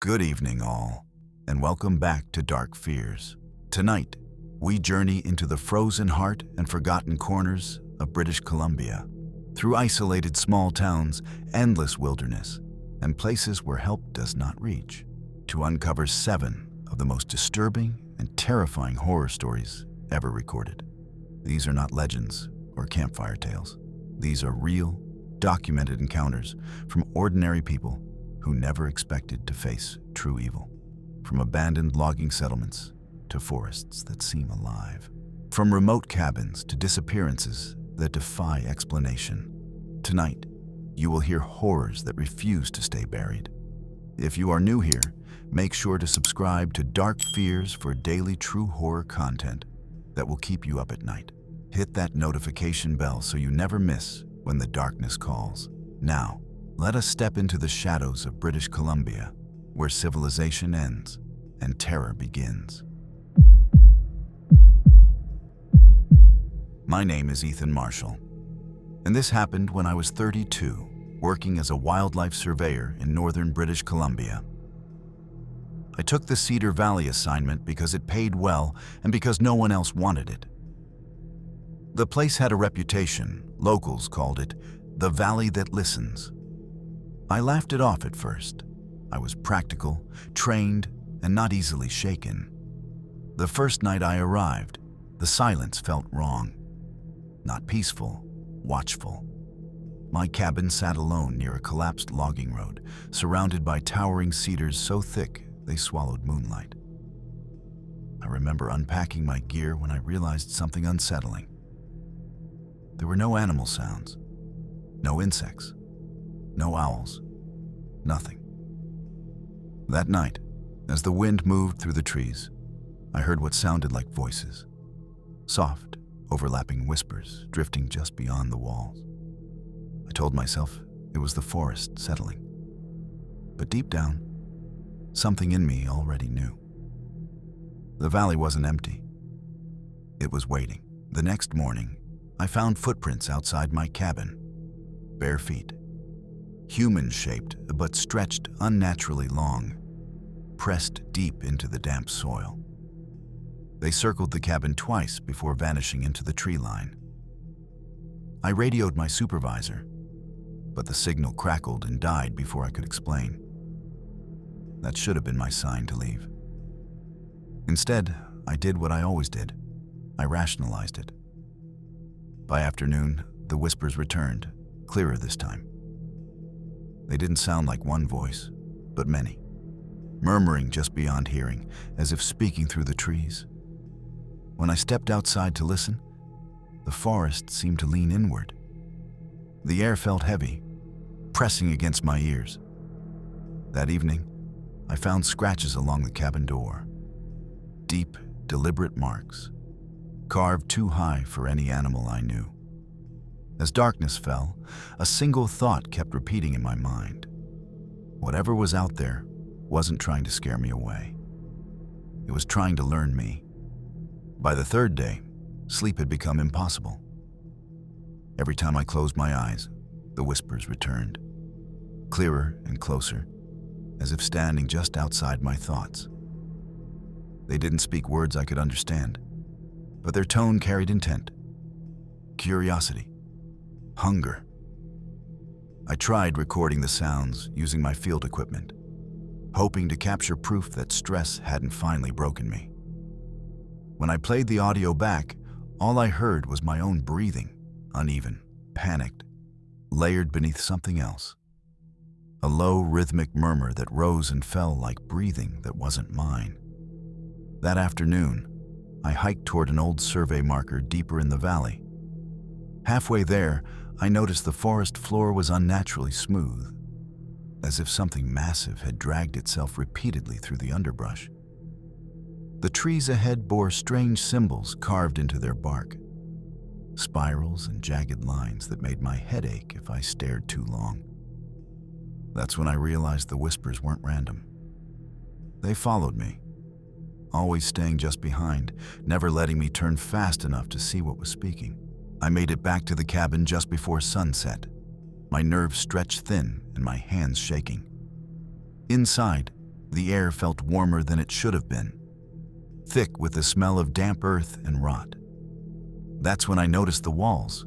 Good evening, all, and welcome back to Dark Fears. Tonight, we journey into the frozen heart and forgotten corners of British Columbia, through isolated small towns, endless wilderness, and places where help does not reach, to uncover 7 of the most disturbing and terrifying horror stories ever recorded. These are not legends or campfire tales. These are real, documented encounters from ordinary people who never expected to face true evil. From abandoned logging settlements to forests that seem alive. From remote cabins to disappearances that defy explanation. Tonight, you will hear horrors that refuse to stay buried. If you are new here, make sure to subscribe to Dark Fears for daily true horror content that will keep you up at night. Hit that notification bell so you never miss when the darkness calls. Now, let us step into the shadows of British Columbia, where civilization ends and terror begins. My name is Ethan Marshall, and this happened when I was 32, working as a wildlife surveyor in northern British Columbia. I took the Cedar Valley assignment because it paid well and because no one else wanted it. The place had a reputation. Locals called it the Valley That Listens. I laughed it off at first. I was practical, trained, and not easily shaken. The first night I arrived, the silence felt wrong. Not peaceful, watchful. My cabin sat alone near a collapsed logging road, surrounded by towering cedars so thick they swallowed moonlight. I remember unpacking my gear when I realized something unsettling. There were no animal sounds, no insects, no owls, nothing. That night, as the wind moved through the trees, I heard what sounded like voices, soft, overlapping whispers drifting just beyond the walls. I told myself it was the forest settling. But deep down, something in me already knew. The valley wasn't empty. It was waiting. The next morning, I found footprints outside my cabin, bare feet, human-shaped but stretched unnaturally long, pressed deep into the damp soil. They circled the cabin twice before vanishing into the tree line. I radioed my supervisor, but the signal crackled and died before I could explain. That should have been my sign to leave. Instead, I did what I always did. I rationalized it. By afternoon, the whispers returned, clearer this time. They didn't sound like one voice, but many, murmuring just beyond hearing, as if speaking through the trees. When I stepped outside to listen, the forest seemed to lean inward. The air felt heavy, pressing against my ears. That evening, I found scratches along the cabin door. Deep, deliberate marks, carved too high for any animal I knew. As darkness fell, a single thought kept repeating in my mind. Whatever was out there wasn't trying to scare me away. It was trying to learn me. By the third day, sleep had become impossible. Every time I closed my eyes, the whispers returned, clearer and closer, as if standing just outside my thoughts. They didn't speak words I could understand, but their tone carried intent, curiosity, hunger. I tried recording the sounds using my field equipment, hoping to capture proof that stress hadn't finally broken me. When I played the audio back, all I heard was my own breathing, uneven, panicked, layered beneath something else. A low, rhythmic murmur that rose and fell like breathing that wasn't mine. That afternoon, I hiked toward an old survey marker deeper in the valley. Halfway there, I noticed the forest floor was unnaturally smooth, as if something massive had dragged itself repeatedly through the underbrush. The trees ahead bore strange symbols carved into their bark, spirals and jagged lines that made my head ache if I stared too long. That's when I realized the whispers weren't random. They followed me, always staying just behind, never letting me turn fast enough to see what was speaking. I made it back to the cabin just before sunset, my nerves stretched thin and my hands shaking. Inside, The air felt warmer than it should have been, thick with the smell of damp earth and rot. That's when I noticed the walls.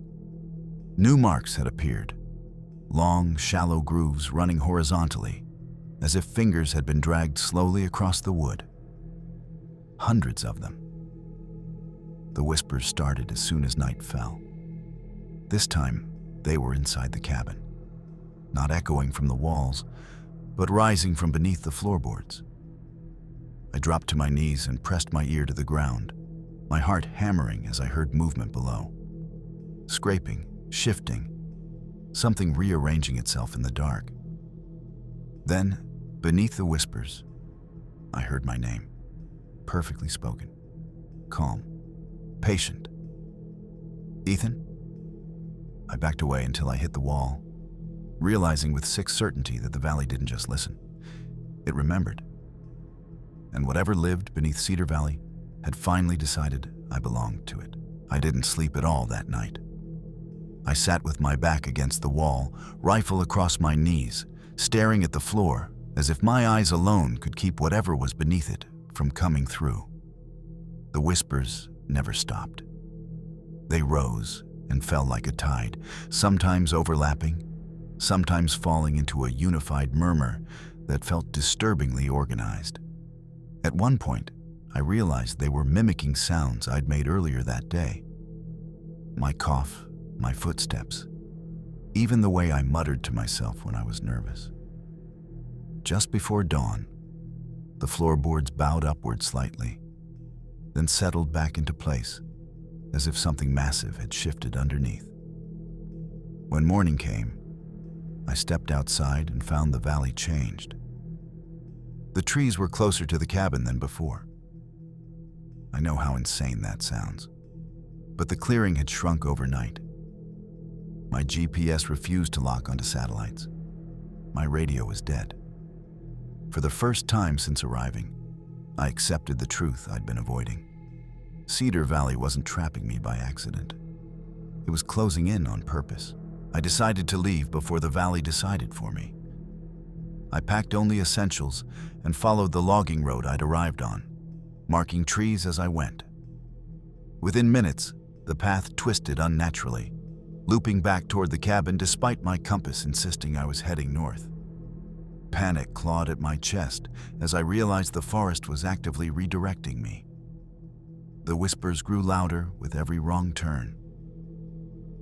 New marks had appeared, long, shallow grooves running horizontally, as if fingers had been dragged slowly across the wood. Hundreds of them. The whispers started as soon as night fell. This time, they were inside the cabin, not echoing from the walls, but rising from beneath the floorboards. I dropped to my knees and pressed my ear to the ground, my heart hammering as I heard movement below. Scraping, shifting, something rearranging itself in the dark. Then, beneath the whispers, I heard my name, perfectly spoken, calm, patient. Ethan? I backed away until I hit the wall, realizing with sick certainty that the valley didn't just listen. It remembered. And whatever lived beneath Cedar Valley had finally decided I belonged to it. I didn't sleep at all that night. I sat with my back against the wall, rifle across my knees, staring at the floor as if my eyes alone could keep whatever was beneath it from coming through. The whispers never stopped. They rose and fell like a tide, sometimes overlapping, sometimes falling into a unified murmur that felt disturbingly organized. At one point, I realized they were mimicking sounds I'd made earlier that day. My cough, my footsteps, even the way I muttered to myself when I was nervous. Just before dawn, the floorboards bowed upward slightly, then settled back into place, as if something massive had shifted underneath. When morning came, I stepped outside and found the valley changed. The trees were closer to the cabin than before. I know how insane that sounds, but the clearing had shrunk overnight. My GPS refused to lock onto satellites. My radio was dead. For the first time since arriving, I accepted the truth I'd been avoiding. Cedar Valley wasn't trapping me by accident. It was closing in on purpose. I decided to leave before the valley decided for me. I packed only essentials and followed the logging road I'd arrived on, marking trees as I went. Within minutes, the path twisted unnaturally, looping back toward the cabin despite my compass insisting I was heading north. Panic clawed at my chest as I realized the forest was actively redirecting me. The whispers grew louder with every wrong turn.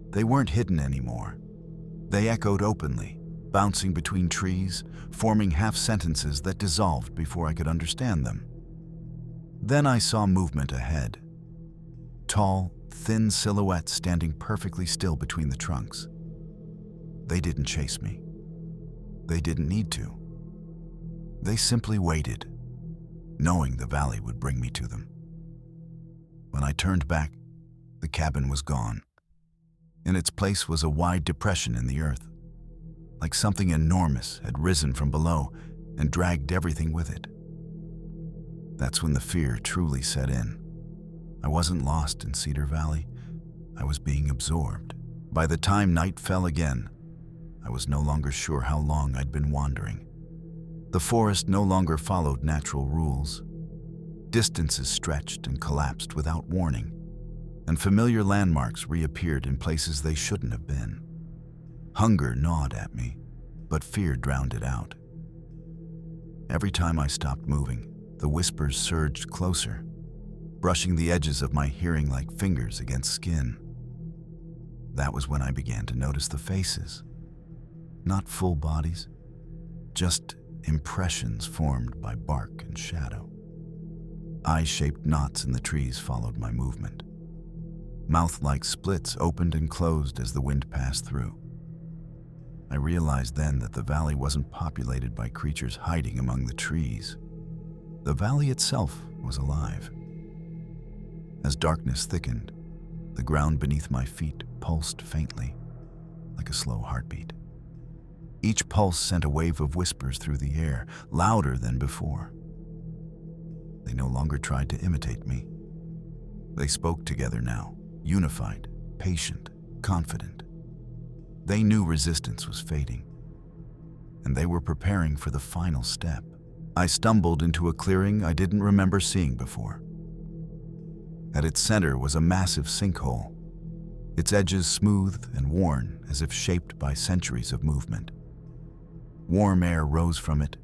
They weren't hidden anymore. They echoed openly, bouncing between trees, forming half-sentences that dissolved before I could understand them. Then I saw movement ahead. Tall, thin silhouettes standing perfectly still between the trunks. They didn't chase me. They didn't need to. They simply waited, knowing the valley would bring me to them. When I turned back, the cabin was gone. In its place was a wide depression in the earth, like something enormous had risen from below and dragged everything with it. That's when the fear truly set in. I wasn't lost in Cedar Valley. I was being absorbed. By the time night fell again, I was no longer sure how long I'd been wandering. The forest no longer followed natural rules. Distances stretched and collapsed without warning, and familiar landmarks reappeared in places they shouldn't have been. Hunger gnawed at me, but fear drowned it out. Every time I stopped moving, the whispers surged closer, brushing the edges of my hearing like fingers against skin. That was when I began to notice the faces. Not full bodies, just impressions formed by bark and shadow. Eye-shaped knots in the trees followed my movement. Mouth-like splits opened and closed as the wind passed through. I realized then that the valley wasn't populated by creatures hiding among the trees. The valley itself was alive. As darkness thickened, the ground beneath my feet pulsed faintly, like a slow heartbeat. Each pulse sent a wave of whispers through the air, louder than before. They no longer tried to imitate me. They spoke together now, unified, patient, confident. They knew resistance was fading, and they were preparing for the final step, I stumbled into a clearing I didn't remember seeing before. At its center was a massive sinkhole, its edges smooth and worn as if shaped by centuries of movement. Warm air rose from it,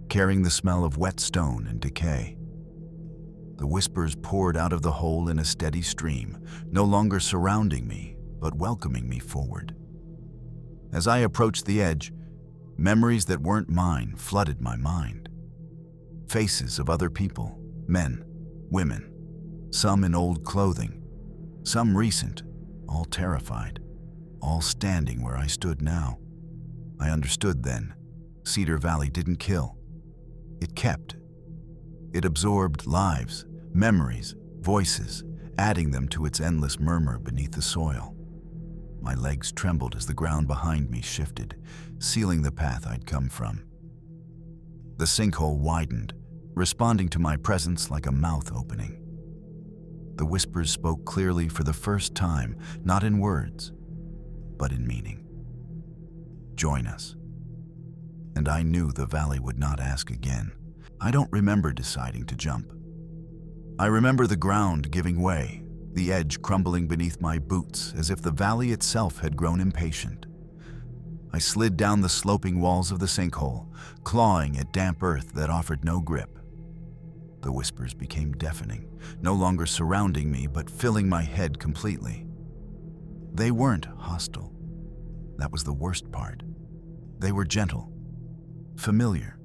carrying the smell of wet stone and decay. The whispers poured out of the hole in a steady stream, no longer surrounding me, but welcoming me forward. As I approached the edge, memories that weren't mine flooded my mind. Faces of other people, men, women, some in old clothing, some recent, all terrified, all standing where I stood now. I understood then, Cedar Valley didn't kill. It kept. It absorbed lives, memories, voices, adding them to its endless murmur beneath the soil. My legs trembled as the ground behind me shifted, sealing the path I'd come from. The sinkhole widened, responding to my presence like a mouth opening. The whispers spoke clearly for the first time, not in words, but in meaning. Join us. And I knew the valley would not ask again. I don't remember deciding to jump. I remember the ground giving way, the edge crumbling beneath my boots as if the valley itself had grown impatient. I slid down the sloping walls of the sinkhole, clawing at damp earth that offered no grip. The whispers became deafening, no longer surrounding me but filling my head completely. They weren't hostile. That was the worst part. They were gentle, familiar.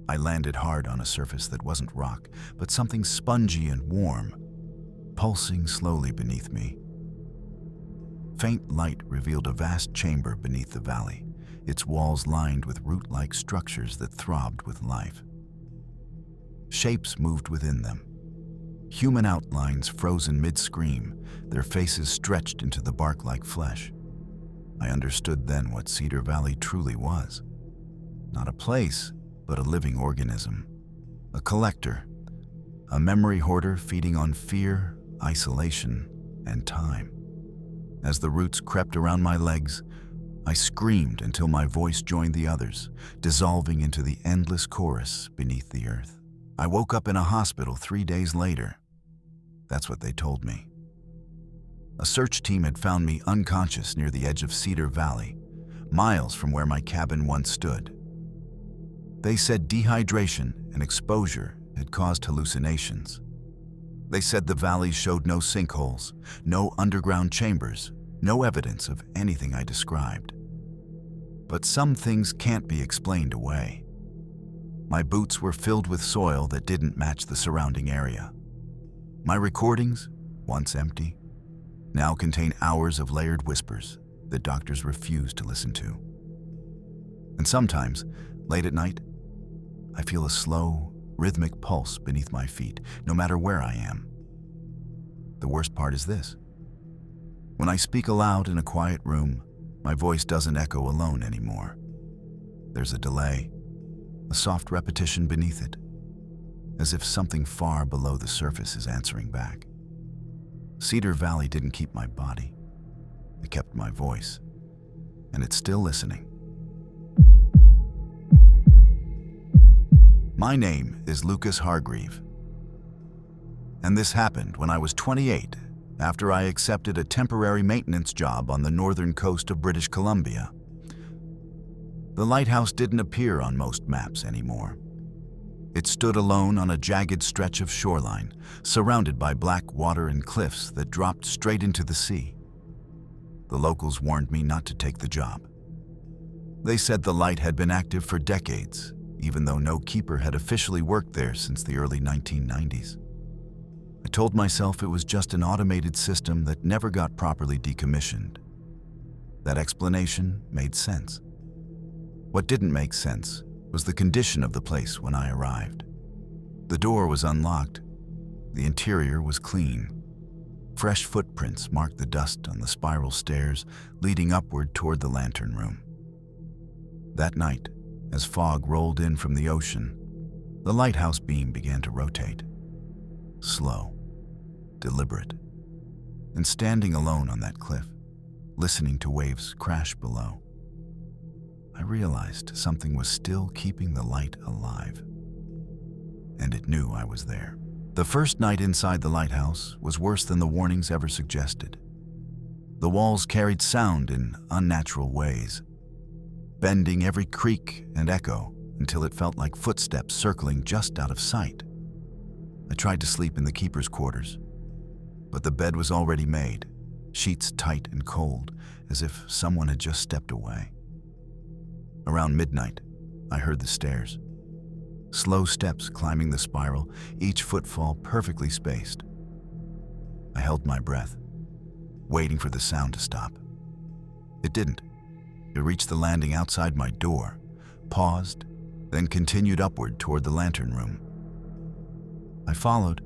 I landed hard on a surface that wasn't rock, but something spongy and warm, pulsing slowly beneath me. Faint light revealed a vast chamber beneath the valley, its walls lined with root-like structures that throbbed with life. Shapes moved within them. Human outlines frozen mid-scream, their faces stretched into the bark-like flesh. I understood then what Cedar Valley truly was. Not a place, but a living organism. A collector, a memory hoarder feeding on fear, isolation, and time. As the roots crept around my legs, I screamed until my voice joined the others, dissolving into the endless chorus beneath the earth. I woke up in a hospital 3 days later. That's what they told me. A search team had found me unconscious near the edge of Cedar Valley, miles from where my cabin once stood. They said dehydration and exposure had caused hallucinations. They said the valley showed no sinkholes, no underground chambers, no evidence of anything I described. But some things can't be explained away. My boots were filled with soil that didn't match the surrounding area. My recordings, once empty, now contain hours of layered whispers that doctors refuse to listen to. And sometimes, late at night, I feel a slow, rhythmic pulse beneath my feet, no matter where I am. The worst part is this. When I speak aloud in a quiet room, my voice doesn't echo alone anymore. There's a delay, a soft repetition beneath it, as if something far below the surface is answering back. Cedar Valley didn't keep my body. It kept my voice, and it's still listening. My name is Lucas Hargreave, and this happened when I was 28, after I accepted a temporary maintenance job on the northern coast of British Columbia. The lighthouse didn't appear on most maps anymore. It stood alone on a jagged stretch of shoreline, surrounded by black water and cliffs that dropped straight into the sea. The locals warned me not to take the job. They said the light had been active for decades, even though no keeper had officially worked there since the early 1990s. I told myself it was just an automated system that never got properly decommissioned. That explanation made sense. What didn't make sense was the condition of the place when I arrived. The door was unlocked. The interior was clean. Fresh footprints marked the dust on the spiral stairs leading upward toward the lantern room. That night, as fog rolled in from the ocean, the lighthouse beam began to rotate. Slow, deliberate, and standing alone on that cliff, listening to waves crash below, I I realized something was still keeping the light alive, and it knew I was there. The first night inside the lighthouse was worse than the warnings ever suggested. The walls carried sound in unnatural ways, bending every creak and echo until it felt like footsteps circling just out of sight. I tried to sleep in the keeper's quarters, but the bed was already made, sheets tight and cold, as if someone had just stepped away. Around midnight, I heard the stairs. Slow steps climbing the spiral, each footfall perfectly spaced. I held my breath, waiting for the sound to stop. It didn't. It reached the landing outside my door, paused, then continued upward toward the lantern room. I followed,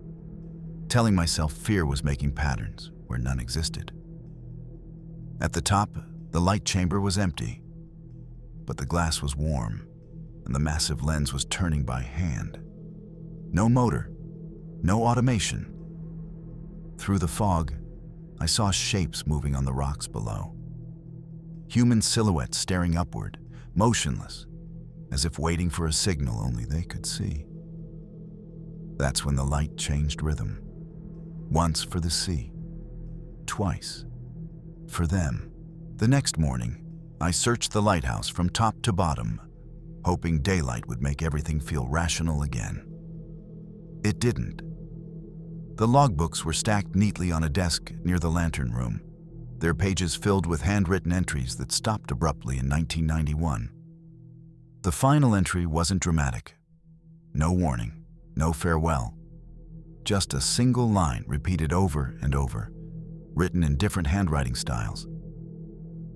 telling myself fear was making patterns where none existed. At the top, the light chamber was empty, but the glass was warm, and the massive lens was turning by hand. No motor, no automation. Through the fog, I saw shapes moving on the rocks below. Human silhouettes staring upward, motionless, as if waiting for a signal only they could see. That's when the light changed rhythm. Once for the sea, twice for them. The next morning, I searched the lighthouse from top to bottom, hoping daylight would make everything feel rational again. It didn't. The logbooks were stacked neatly on a desk near the lantern room, their pages filled with handwritten entries that stopped abruptly in 1991. The final entry wasn't dramatic. No warning, no farewell. Just a single line repeated over and over, written in different handwriting styles.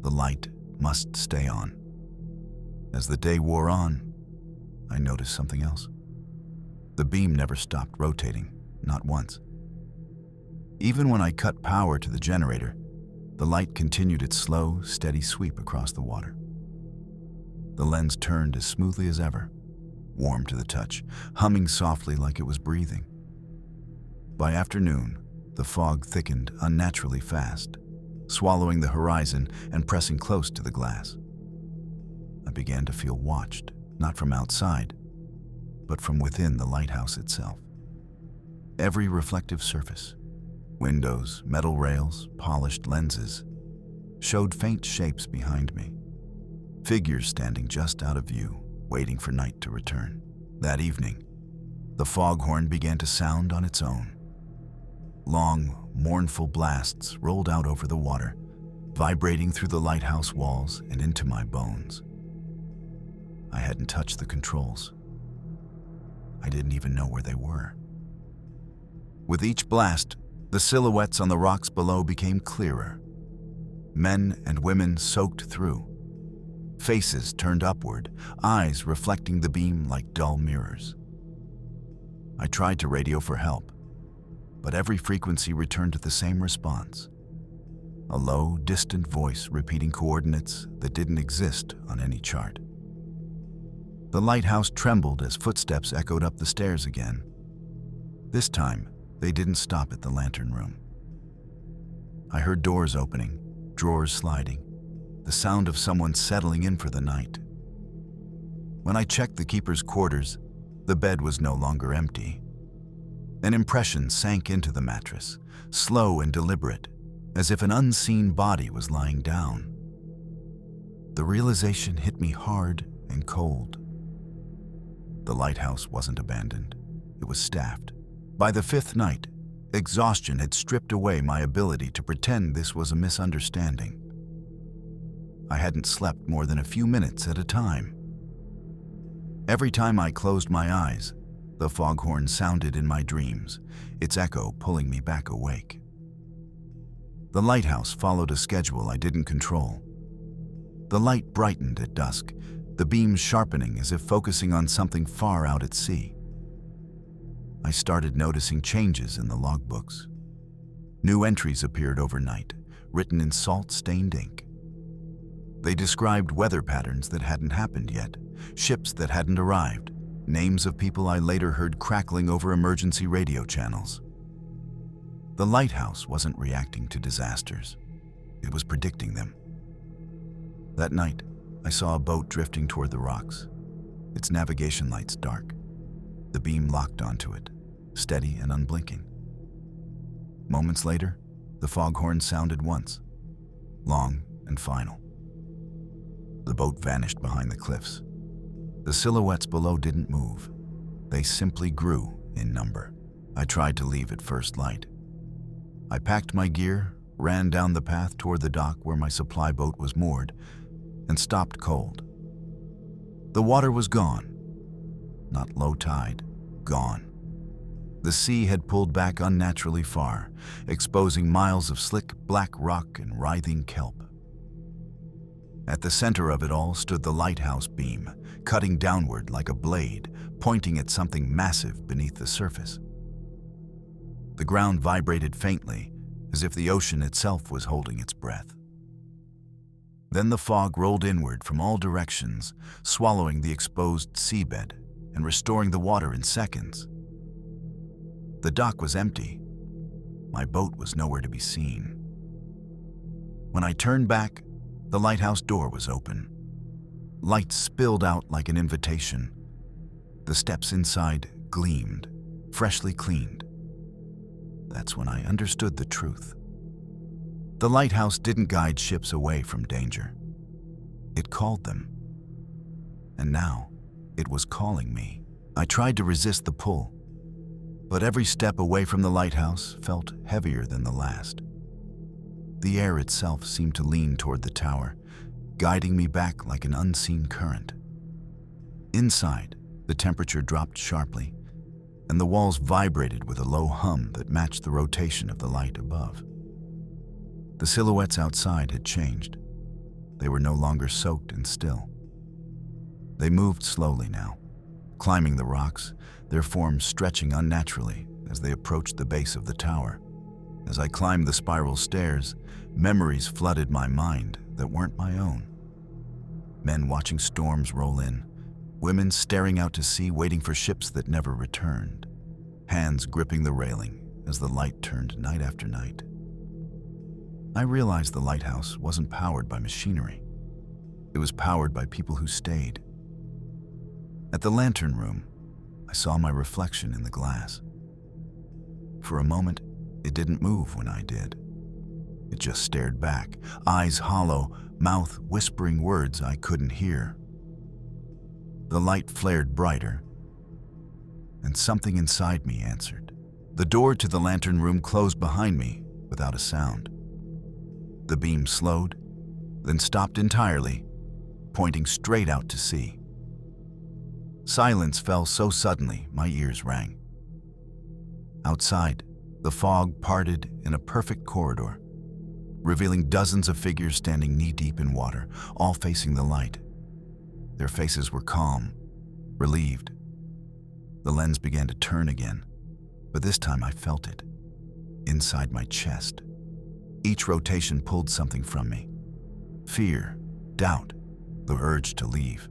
The light must stay on. As the day wore on, I noticed something else. The beam never stopped rotating, not once. Even when I cut power to the generator, the light continued its slow, steady sweep across the water. The lens turned as smoothly as ever, warm to the touch, humming softly like it was breathing. By afternoon, the fog thickened unnaturally fast, swallowing the horizon and pressing close to the glass. I began to feel watched, not from outside, but from within the lighthouse itself. Every reflective surface, windows, metal rails, polished lenses, showed faint shapes behind me, figures standing just out of view, waiting for night to return. That evening, the foghorn began to sound on its own. Long, mournful blasts rolled out over the water, vibrating through the lighthouse walls and into my bones. I hadn't touched the controls. I didn't even know where they were. With each blast, the silhouettes on the rocks below became clearer. Men and women soaked through. Faces turned upward, eyes reflecting the beam like dull mirrors. I tried to radio for help, but every frequency returned to the same response. A low, distant voice repeating coordinates that didn't exist on any chart. The lighthouse trembled as footsteps echoed up the stairs again. This time, they didn't stop at the lantern room. I heard doors opening, drawers sliding, the sound of someone settling in for the night. When I checked the keeper's quarters, the bed was no longer empty. An impression sank into the mattress, slow and deliberate, as if an unseen body was lying down. The realization hit me hard and cold. The lighthouse wasn't abandoned. It was staffed. By the fifth night, exhaustion had stripped away my ability to pretend this was a misunderstanding. I hadn't slept more than a few minutes at a time. Every time I closed my eyes, the foghorn sounded in my dreams, its echo pulling me back awake. The lighthouse followed a schedule I didn't control. The light brightened at dusk, the beams sharpening as if focusing on something far out at sea. I started noticing changes in the logbooks. New entries appeared overnight, written in salt-stained ink. They described weather patterns that hadn't happened yet, ships that hadn't arrived, names of people I later heard crackling over emergency radio channels. The lighthouse wasn't reacting to disasters. It was predicting them. That night, I saw a boat drifting toward the rocks, its navigation lights dark. The beam locked onto it, steady and unblinking. Moments later, the foghorn sounded once, long and final. The boat vanished behind the cliffs. The silhouettes below didn't move. They simply grew in number. I tried to leave at first light. I packed my gear, ran down the path toward the dock where my supply boat was moored, and stopped cold. The water was gone. Not low tide, gone. The sea had pulled back unnaturally far, exposing miles of slick black rock and writhing kelp. At the center of it all stood the lighthouse beam, cutting downward like a blade, pointing at something massive beneath the surface. The ground vibrated faintly, as if the ocean itself was holding its breath. Then the fog rolled inward from all directions, swallowing the exposed seabed and restoring the water in seconds. The dock was empty. My boat was nowhere to be seen. When I turned back, the lighthouse door was open. Light spilled out like an invitation. The steps inside gleamed, freshly cleaned. That's when I understood the truth. The lighthouse didn't guide ships away from danger. It called them. And now, it was calling me. I tried to resist the pull, but every step away from the lighthouse felt heavier than the last. The air itself seemed to lean toward the tower, guiding me back like an unseen current. Inside, the temperature dropped sharply, and the walls vibrated with a low hum that matched the rotation of the light above. The silhouettes outside had changed. They were no longer soaked and still. They moved slowly now, climbing the rocks, their forms stretching unnaturally as they approached the base of the tower. As I climbed the spiral stairs, memories flooded my mind that weren't my own. Men watching storms roll in, women staring out to sea waiting for ships that never returned, hands gripping the railing as the light turned night after night. I realized the lighthouse wasn't powered by machinery. It was powered by people who stayed. At the lantern room, I saw my reflection in the glass. For a moment, it didn't move when I did. It just stared back, eyes hollow, mouth whispering words I couldn't hear. The light flared brighter, and something inside me answered. The door to the lantern room closed behind me without a sound. The beam slowed, then stopped entirely, pointing straight out to sea. Silence fell so suddenly my ears rang. Outside, the fog parted in a perfect corridor, revealing dozens of figures standing knee-deep in water, all facing the light. Their faces were calm, relieved. The lens began to turn again, but this time I felt it, inside my chest. Each rotation pulled something from me. Fear, doubt, the urge to leave.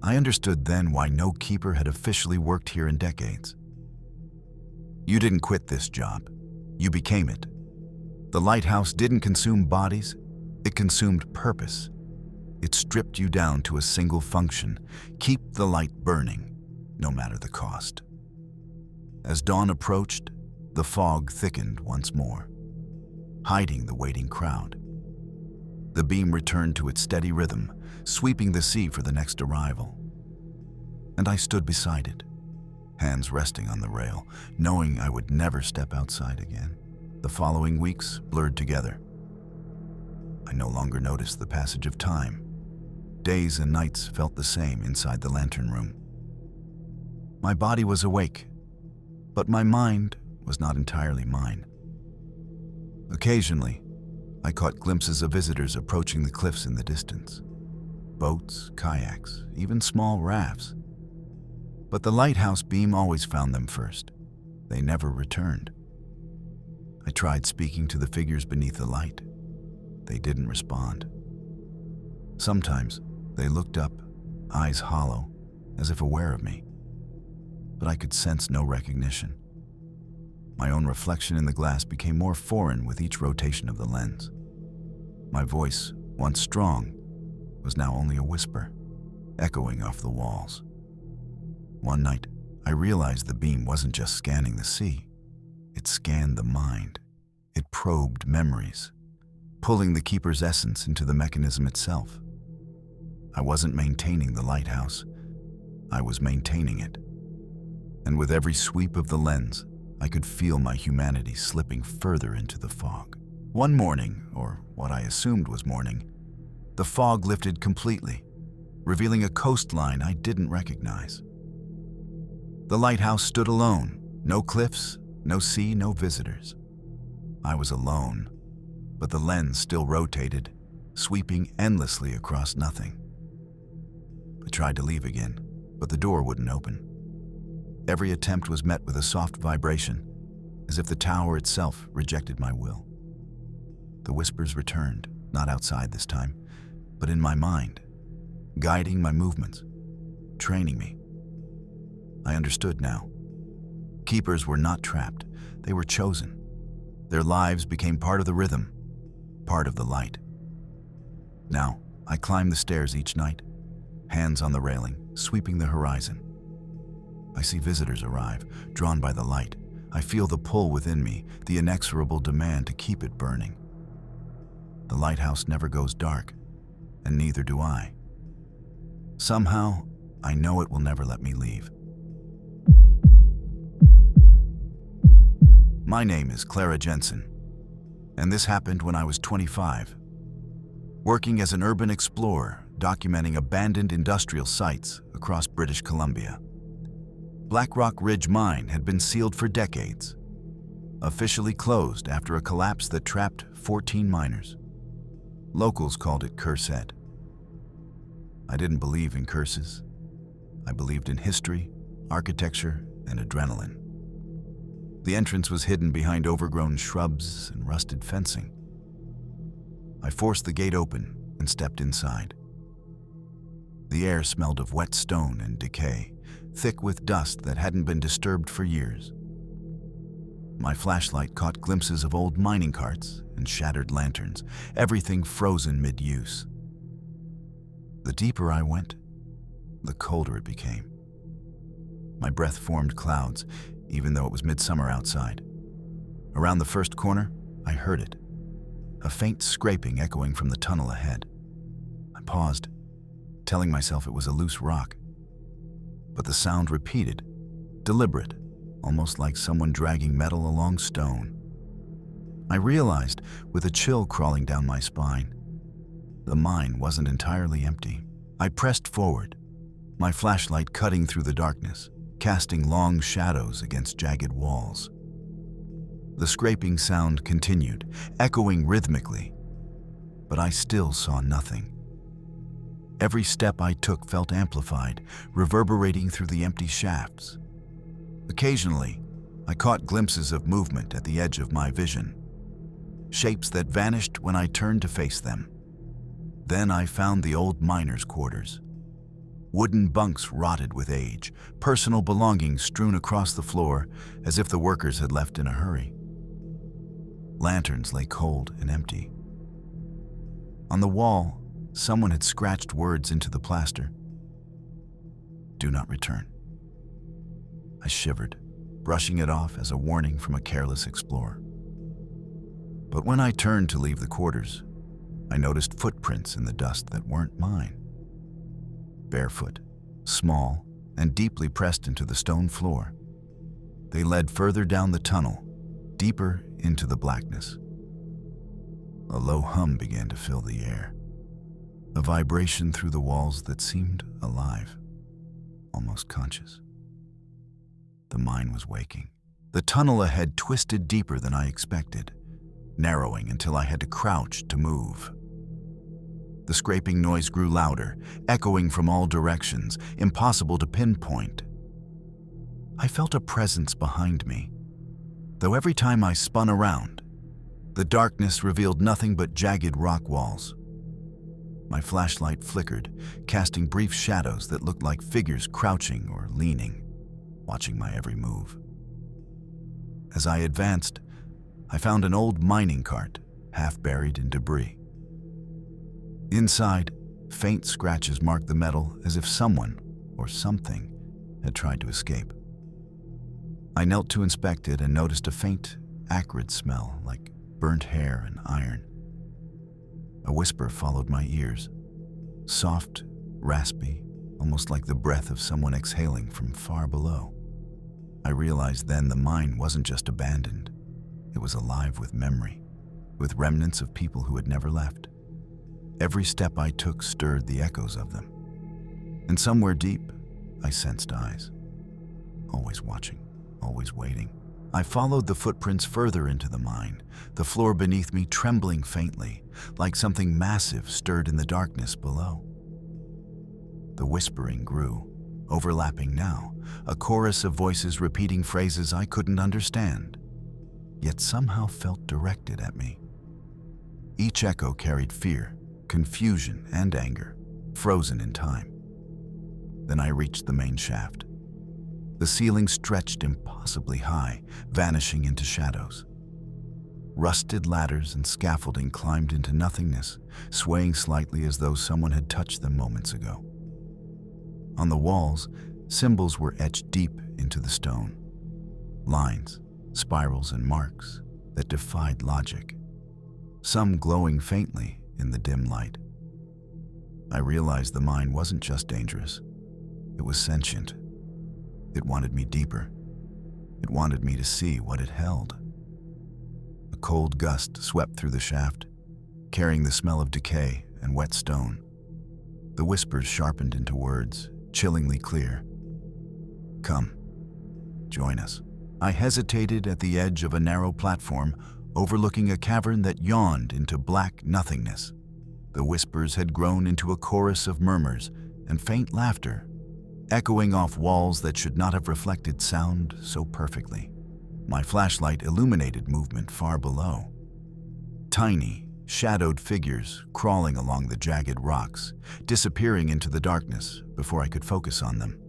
I understood then why no keeper had officially worked here in decades. You didn't quit this job. You became it. The lighthouse didn't consume bodies. It consumed purpose. It stripped you down to a single function: keep the light burning, no matter the cost. As dawn approached, the fog thickened once more, hiding the waiting crowd. The beam returned to its steady rhythm, sweeping the sea for the next arrival. And I stood beside it, hands resting on the rail, knowing I would never step outside again. The following weeks blurred together. I no longer noticed the passage of time. Days and nights felt the same inside the lantern room. My body was awake, but my mind was not entirely mine. Occasionally, I caught glimpses of visitors approaching the cliffs in the distance. Boats, kayaks, even small rafts. But the lighthouse beam always found them first. They never returned. I tried speaking to the figures beneath the light. They didn't respond. Sometimes they looked up, eyes hollow, as if aware of me. But I could sense no recognition. My own reflection in the glass became more foreign with each rotation of the lens. My voice, once strong, was now only a whisper, echoing off the walls. One night, I realized the beam wasn't just scanning the sea. It scanned the mind. It probed memories, pulling the keeper's essence into the mechanism itself. I wasn't maintaining the lighthouse. I was maintaining it. And with every sweep of the lens, I could feel my humanity slipping further into the fog. One morning, or what I assumed was morning, the fog lifted completely, revealing a coastline I didn't recognize. The lighthouse stood alone, no cliffs, no sea, no visitors. I was alone, but the lens still rotated, sweeping endlessly across nothing. I tried to leave again, but the door wouldn't open. Every attempt was met with a soft vibration, as if the tower itself rejected my will. The whispers returned, not outside this time, but in my mind, guiding my movements, training me. I understood now. Keepers were not trapped, they were chosen. Their lives became part of the rhythm, part of the light. Now, I climb the stairs each night, hands on the railing, sweeping the horizon. I see visitors arrive, drawn by the light. I feel the pull within me, the inexorable demand to keep it burning. The lighthouse never goes dark, and neither do I. Somehow, I know it will never let me leave. My name is Clara Jensen, and this happened when I was 25. Working as an urban explorer, documenting abandoned industrial sites across British Columbia. Black Rock Ridge Mine had been sealed for decades, officially closed after a collapse that trapped 14 miners. Locals called it Cursed. I didn't believe in curses. I believed in history, architecture, and adrenaline. The entrance was hidden behind overgrown shrubs and rusted fencing. I forced the gate open and stepped inside. The air smelled of wet stone and decay, thick with dust that hadn't been disturbed for years. My flashlight caught glimpses of old mining carts and shattered lanterns, everything frozen mid-use. The deeper I went, the colder it became. My breath formed clouds, even though it was midsummer outside. Around the first corner, I heard it, a faint scraping echoing from the tunnel ahead. I paused, telling myself it was a loose rock. But the sound repeated, deliberate, almost like someone dragging metal along stone. I realized, with a chill crawling down my spine, the mine wasn't entirely empty. I pressed forward, my flashlight cutting through the darkness, casting long shadows against jagged walls. The scraping sound continued, echoing rhythmically, but I still saw nothing. Every step I took felt amplified, reverberating through the empty shafts. Occasionally, I caught glimpses of movement at the edge of my vision, shapes that vanished when I turned to face them. Then I found the old miners' quarters. Wooden bunks rotted with age, personal belongings strewn across the floor as if the workers had left in a hurry. Lanterns lay cold and empty. On the wall, someone had scratched words into the plaster. "Do not return." I shivered, brushing it off as a warning from a careless explorer. But when I turned to leave the quarters, I noticed footprints in the dust that weren't mine. Barefoot, small, and deeply pressed into the stone floor. They led further down the tunnel, deeper into the blackness. A low hum began to fill the air, a vibration through the walls that seemed alive, almost conscious. The mine was waking. The tunnel ahead twisted deeper than I expected, narrowing until I had to crouch to move. The scraping noise grew louder, echoing from all directions, impossible to pinpoint. I felt a presence behind me, though every time I spun around, the darkness revealed nothing but jagged rock walls. My flashlight flickered, casting brief shadows that looked like figures crouching or leaning, watching my every move. As I advanced, I found an old mining cart, half buried in debris. Inside, Faint scratches marked the metal as if someone, or something, had tried to escape. I knelt to inspect it and noticed a faint, acrid smell like burnt hair and iron. A whisper followed my ears, soft, raspy, almost like the breath of someone exhaling from far below. I realized then the mine wasn't just abandoned. It was alive with memory, with remnants of people who had never left. Every step I took stirred the echoes of them. And somewhere deep, I sensed eyes. Always watching, always waiting. I followed the footprints further into the mine, the floor beneath me trembling faintly, like something massive stirred in the darkness below. The whispering grew, overlapping now, a chorus of voices repeating phrases I couldn't understand, yet somehow felt directed at me. Each echo carried fear, confusion, and anger, frozen in time. Then I reached the main shaft. The ceiling stretched impossibly high, vanishing into shadows. Rusted ladders and scaffolding climbed into nothingness, swaying slightly as though someone had touched them moments ago. On the walls, symbols were etched deep into the stone. Lines, spirals, and marks that defied logic, some glowing faintly in the dim light. I realized the mine wasn't just dangerous. It was sentient. It wanted me deeper. It wanted me to see what it held. A cold gust swept through the shaft, carrying the smell of decay and wet stone. The whispers sharpened into words, chillingly clear. Come, join us. I hesitated at the edge of a narrow platform, overlooking a cavern that yawned into black nothingness. The whispers had grown into a chorus of murmurs and faint laughter, echoing off walls that should not have reflected sound so perfectly. My flashlight illuminated movement far below. Tiny, shadowed figures crawling along the jagged rocks, disappearing into the darkness before I could focus on them.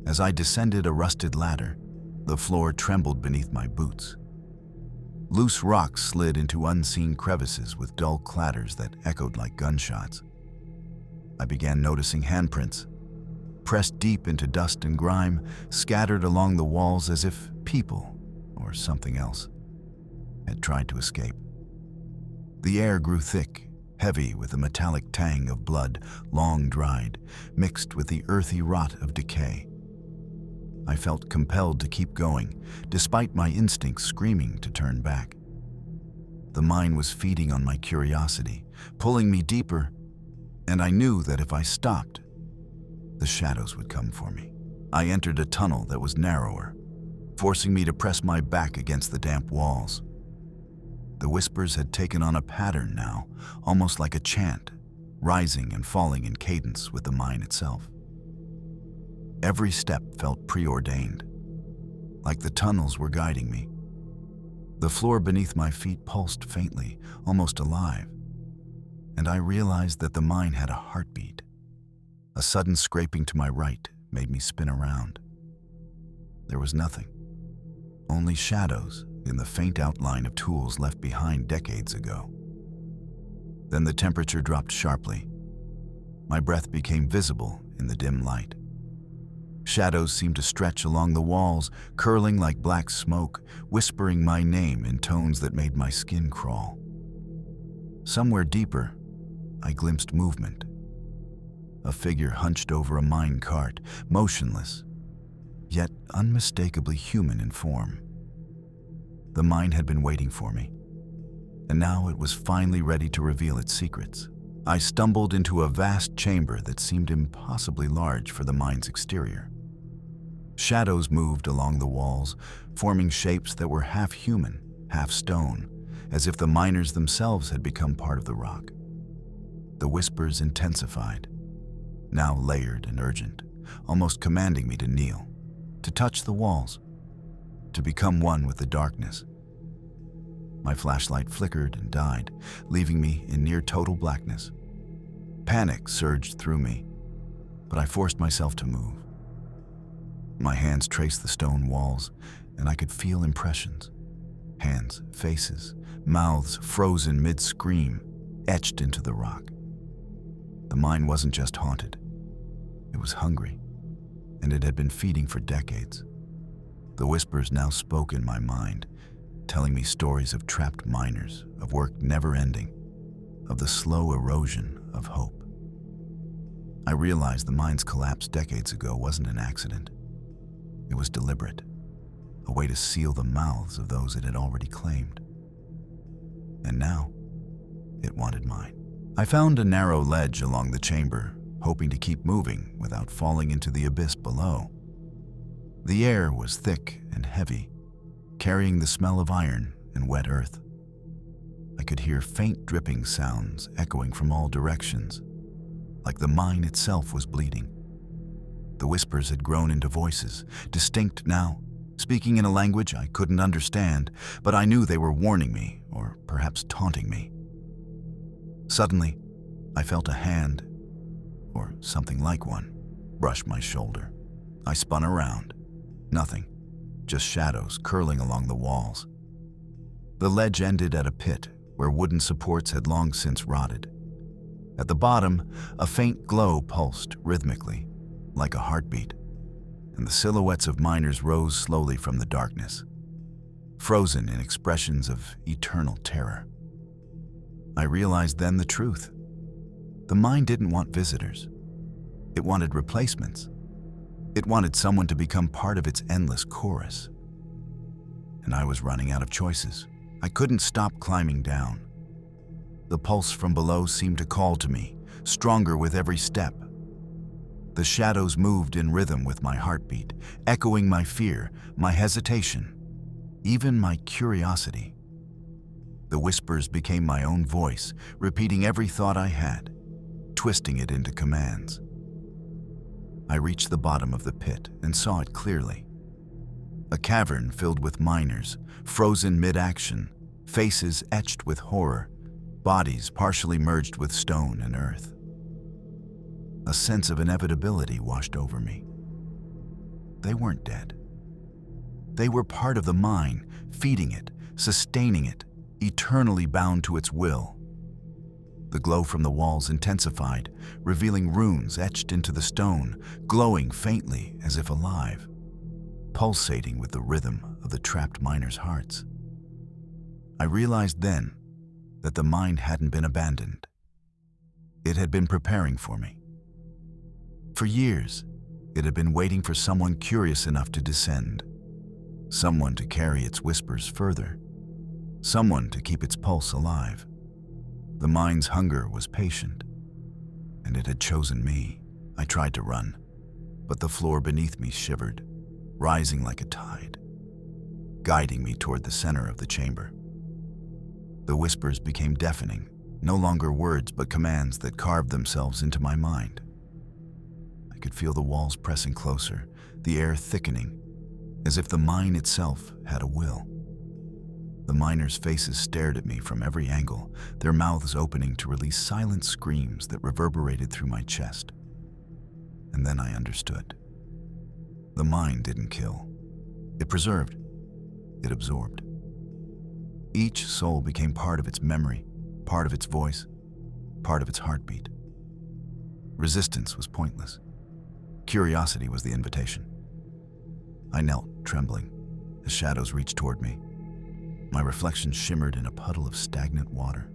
As I descended a rusted ladder, the floor trembled beneath my boots. Loose rocks slid into unseen crevices with dull clatters that echoed like gunshots. I began noticing handprints, pressed deep into dust and grime, scattered along the walls as if people, or something else, had tried to escape. The air grew thick, heavy with a metallic tang of blood, long dried, mixed with the earthy rot of decay. I felt compelled to keep going, despite my instincts screaming to turn back. The mine was feeding on my curiosity, pulling me deeper, and I knew that if I stopped, the shadows would come for me. I entered a tunnel that was narrower, forcing me to press my back against the damp walls. The whispers had taken on a pattern now, almost like a chant, rising and falling in cadence with the mine itself. Every step felt preordained, like the tunnels were guiding me. The floor beneath my feet pulsed faintly, almost alive, and I realized that the mine had a heartbeat. A sudden scraping to my right made me spin around. There was nothing, only shadows in the faint outline of tools left behind decades ago. Then the temperature dropped sharply. My breath became visible in the dim light. Shadows seemed to stretch along the walls, curling like black smoke, whispering my name in tones that made my skin crawl. Somewhere deeper, I glimpsed movement. A figure hunched over a mine cart, motionless, yet unmistakably human in form. The mine had been waiting for me, and now it was finally ready to reveal its secrets. I stumbled into a vast chamber that seemed impossibly large for the mine's exterior. Shadows moved along the walls, forming shapes that were half human, half stone, as if the miners themselves had become part of the rock. The whispers intensified, now layered and urgent, almost commanding me to kneel, to touch the walls, to become one with the darkness. My flashlight flickered and died, leaving me in near total blackness. Panic surged through me, but I forced myself to move. My hands traced the stone walls, and I could feel impressions. Hands, faces, mouths frozen mid-scream, etched into the rock. The mine wasn't just haunted. It was hungry, and it had been feeding for decades. The whispers now spoke in my mind, telling me stories of trapped miners, of work never ending, of the slow erosion of hope. I realized the mine's collapse decades ago wasn't an accident. It was deliberate, a way to seal the mouths of those it had already claimed. And now, it wanted mine. I found a narrow ledge along the chamber, hoping to keep moving without falling into the abyss below. The air was thick and heavy, carrying the smell of iron and wet earth. I could hear faint dripping sounds echoing from all directions, like the mine itself was bleeding. The whispers had grown into voices, distinct now, speaking in a language I couldn't understand, but I knew they were warning me, or perhaps taunting me. Suddenly, I felt a hand, or something like one, brush my shoulder. I spun around. Nothing, just shadows curling along the walls. The ledge ended at a pit where wooden supports had long since rotted. At the bottom, a faint glow pulsed rhythmically, like a heartbeat, and the silhouettes of miners rose slowly from the darkness, frozen in expressions of eternal terror. I realized then the truth. The mine didn't want visitors. It wanted replacements. It wanted someone to become part of its endless chorus. And I was running out of choices. I couldn't stop climbing down. The pulse from below seemed to call to me, stronger with every step. The shadows moved in rhythm with my heartbeat, echoing my fear, my hesitation, even my curiosity. The whispers became my own voice, repeating every thought I had, twisting it into commands. I reached the bottom of the pit and saw it clearly. A cavern filled with miners, frozen mid-action, faces etched with horror, bodies partially merged with stone and earth. A sense of inevitability washed over me. They weren't dead. They were part of the mine, feeding it, sustaining it, eternally bound to its will. The glow from the walls intensified, revealing runes etched into the stone, glowing faintly as if alive, pulsating with the rhythm of the trapped miners' hearts. I realized then that the mine hadn't been abandoned. It had been preparing for me. For years, it had been waiting for someone curious enough to descend, someone to carry its whispers further, someone to keep its pulse alive. The mine's hunger was patient, and it had chosen me. I tried to run, but the floor beneath me shivered, rising like a tide, guiding me toward the center of the chamber. The whispers became deafening, no longer words but commands that carved themselves into my mind. I could feel the walls pressing closer, the air thickening, as if the mine itself had a will. The miners' faces stared at me from every angle, their mouths opening to release silent screams that reverberated through my chest. And then I understood. The mine didn't kill. It preserved. It absorbed. Each soul became part of its memory, part of its voice, part of its heartbeat. Resistance was pointless. Curiosity was the invitation. I knelt, trembling. The shadows reached toward me. My reflection shimmered in a puddle of stagnant water.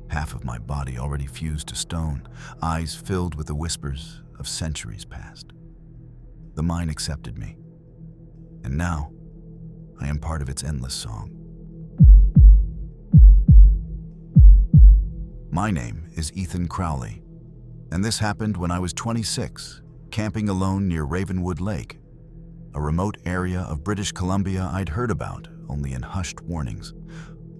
Half of my body already fused to stone, eyes filled with the whispers of centuries past. The mine accepted me, and now I am part of its endless song. My name is Ethan Crowley, and this happened when I was 26, camping alone near Ravenwood Lake, a remote area of British Columbia I'd heard about only in hushed warnings.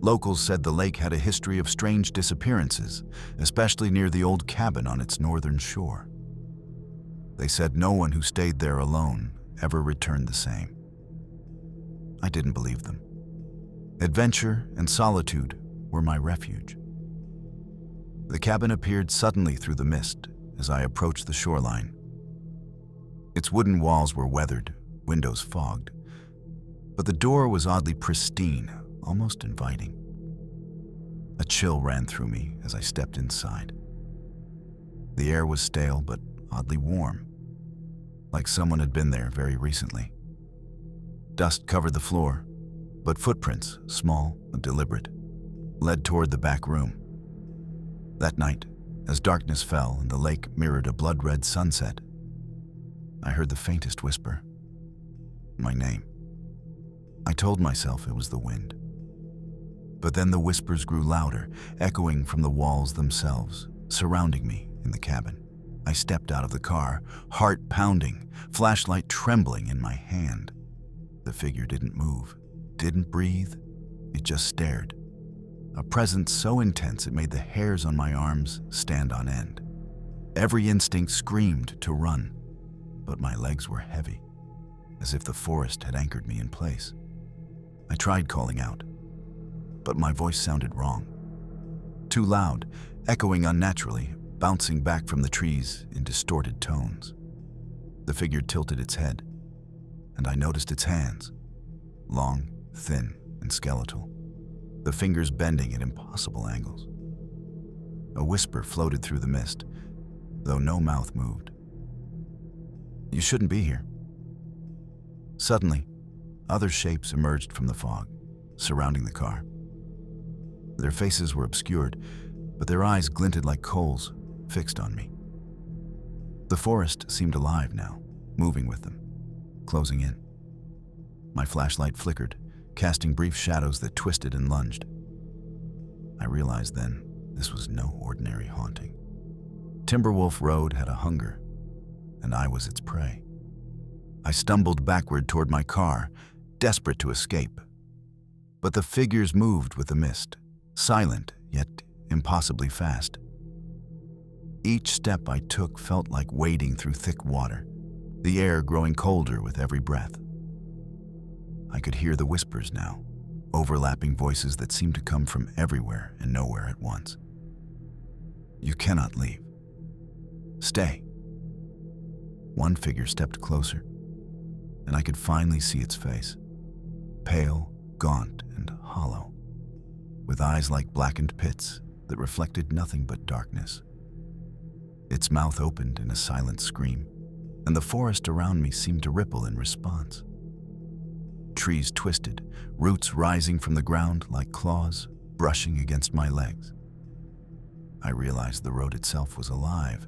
Locals said the lake had a history of strange disappearances, especially near the old cabin on its northern shore. They said no one who stayed there alone ever returned the same. I didn't believe them. Adventure and solitude were my refuge. The cabin appeared suddenly through the mist as I approached the shoreline. Its wooden walls were weathered, windows fogged, but the door was oddly pristine, almost inviting. A chill ran through me as I stepped inside. The air was stale but oddly warm, like someone had been there very recently. Dust covered the floor, but footprints, small and deliberate, led toward the back room. That night, as darkness fell and the lake mirrored a blood-red sunset, I heard the faintest whisper. My name. I told myself it was the wind. But then the whispers grew louder, echoing from the walls themselves, surrounding me in the cabin. I stepped out of the car, heart pounding, flashlight trembling in my hand. The figure didn't move, didn't breathe, it just stared. A presence so intense it made the hairs on my arms stand on end. Every instinct screamed to run, but my legs were heavy, as if the forest had anchored me in place. I tried calling out, but my voice sounded wrong. Too loud, echoing unnaturally, bouncing back from the trees in distorted tones. The figure tilted its head, and I noticed its hands, long, thin, and skeletal, the fingers bending at impossible angles. A whisper floated through the mist, though no mouth moved. You shouldn't be here. Suddenly, other shapes emerged from the fog, surrounding the car. Their faces were obscured, but their eyes glinted like coals, fixed on me. The forest seemed alive now, moving with them, closing in. My flashlight flickered, casting brief shadows that twisted and lunged. I realized then this was no ordinary haunting. Timberwolf Road had a hunger, and I was its prey. I stumbled backward toward my car, desperate to escape. But the figures moved with the mist, silent yet impossibly fast. Each step I took felt like wading through thick water, the air growing colder with every breath. I could hear the whispers now, overlapping voices that seemed to come from everywhere and nowhere at once. You cannot leave. Stay. One figure stepped closer, and I could finally see its face, pale, gaunt, and hollow, with eyes like blackened pits that reflected nothing but darkness. Its mouth opened in a silent scream, and the forest around me seemed to ripple in response. Trees twisted, roots rising from the ground like claws, brushing against my legs. I realized the road itself was alive,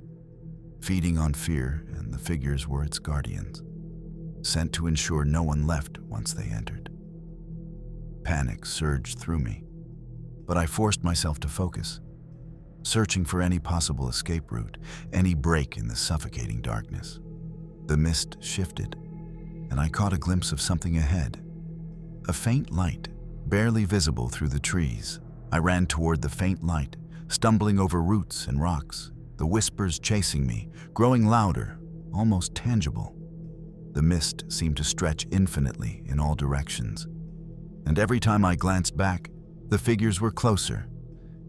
feeding on fear, and the figures were its guardians, sent to ensure no one left once they entered. Panic surged through me, but I forced myself to focus, searching for any possible escape route, any break in the suffocating darkness. The mist shifted, and I caught a glimpse of something ahead. A faint light, barely visible through the trees. I ran toward the faint light, stumbling over roots and rocks, the whispers chasing me, growing louder, almost tangible. The mist seemed to stretch infinitely in all directions, and every time I glanced back, the figures were closer,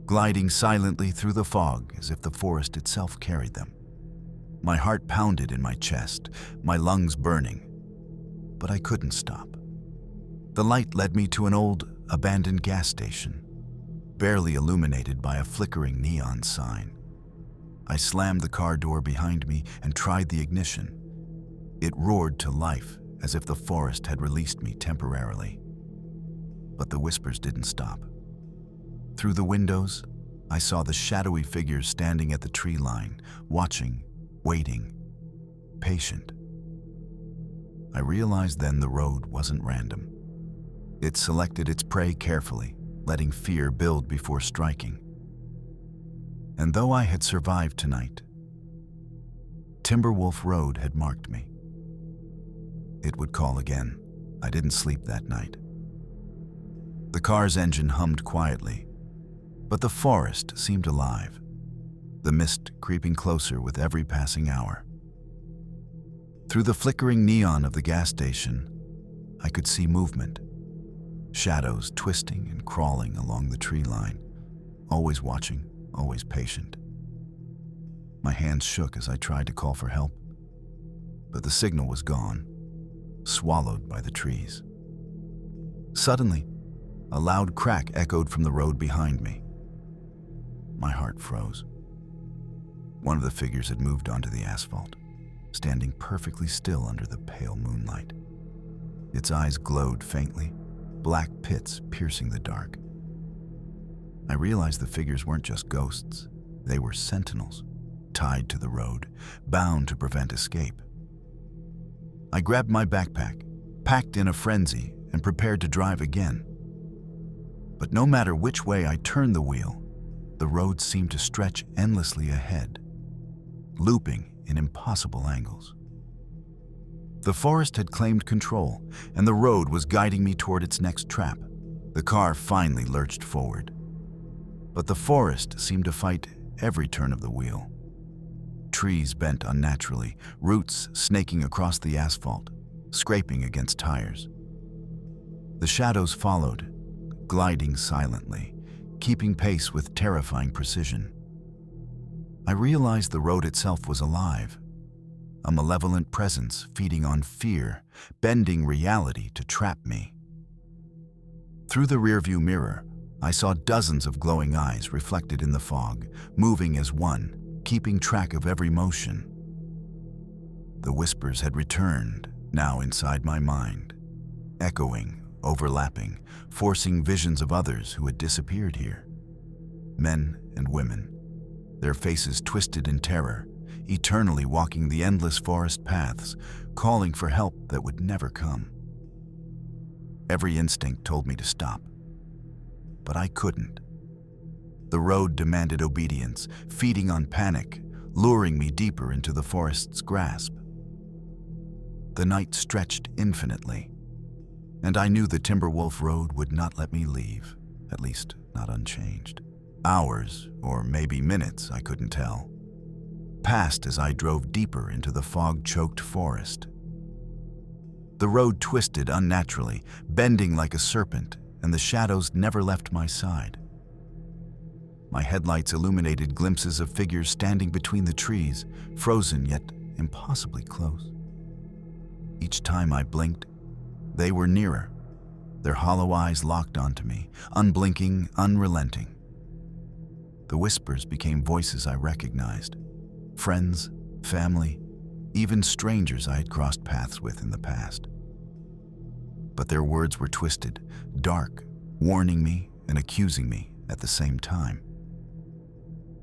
gliding silently through the fog as if the forest itself carried them. My heart pounded in my chest, my lungs burning, but I couldn't stop. The light led me to an old, abandoned gas station, barely illuminated by a flickering neon sign. I slammed the car door behind me and tried the ignition. It roared to life as if the forest had released me temporarily. But the whispers didn't stop. Through the windows, I saw the shadowy figures standing at the tree line, watching, waiting, patient. I realized then the road wasn't random. It selected its prey carefully, letting fear build before striking. And though I had survived tonight, Timberwolf Road had marked me. It would call again. I didn't sleep that night. The car's engine hummed quietly, but the forest seemed alive, the mist creeping closer with every passing hour. Through the flickering neon of the gas station, I could see movement, shadows twisting and crawling along the tree line, always watching, always patient. My hands shook as I tried to call for help, but the signal was gone, swallowed by the trees. Suddenly, a loud crack echoed from the road behind me. My heart froze. One of the figures had moved onto the asphalt, standing perfectly still under the pale moonlight. Its eyes glowed faintly, black pits piercing the dark. I realized the figures weren't just ghosts. They were sentinels, tied to the road, bound to prevent escape. I grabbed my backpack, packed in a frenzy, and prepared to drive again. But no matter which way I turned the wheel, the road seemed to stretch endlessly ahead, looping in impossible angles. The forest had claimed control, and the road was guiding me toward its next trap. The car finally lurched forward. But the forest seemed to fight every turn of the wheel. Trees bent unnaturally, roots snaking across the asphalt, scraping against tires. The shadows followed, gliding silently, keeping pace with terrifying precision. I realized the road itself was alive, a malevolent presence feeding on fear, bending reality to trap me. Through the rearview mirror, I saw dozens of glowing eyes reflected in the fog, moving as one, keeping track of every motion. The whispers had returned, now inside my mind, echoing, overlapping, forcing visions of others who had disappeared here. Men and women, their faces twisted in terror, eternally walking the endless forest paths, calling for help that would never come. Every instinct told me to stop, but I couldn't. The road demanded obedience, feeding on panic, luring me deeper into the forest's grasp. The night stretched infinitely, and I knew the Timberwolf Road would not let me leave, at least not unchanged. Hours, or maybe minutes, I couldn't tell, passed as I drove deeper into the fog-choked forest. The road twisted unnaturally, bending like a serpent, and the shadows never left my side. My headlights illuminated glimpses of figures standing between the trees, frozen yet impossibly close. Each time I blinked, they were nearer, their hollow eyes locked onto me, unblinking, unrelenting. The whispers became voices I recognized, friends, family, even strangers I had crossed paths with in the past. But their words were twisted, dark, warning me and accusing me at the same time.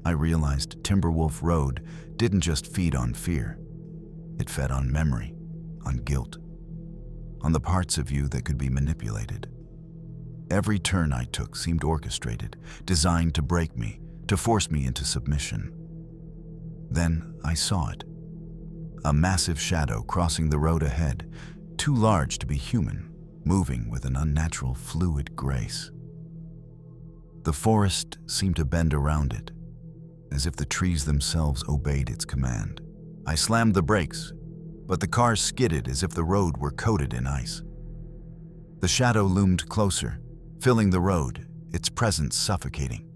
I realized Timberwolf Road didn't just feed on fear. It fed on memory, on guilt, on the parts of you that could be manipulated. Every turn I took seemed orchestrated, designed to break me, to force me into submission. Then I saw it. A massive shadow crossing the road ahead, too large to be human, moving with an unnatural, fluid grace. The forest seemed to bend around it, as if the trees themselves obeyed its command. I slammed the brakes, but the car skidded as if the road were coated in ice. The shadow loomed closer, filling the road, its presence suffocating.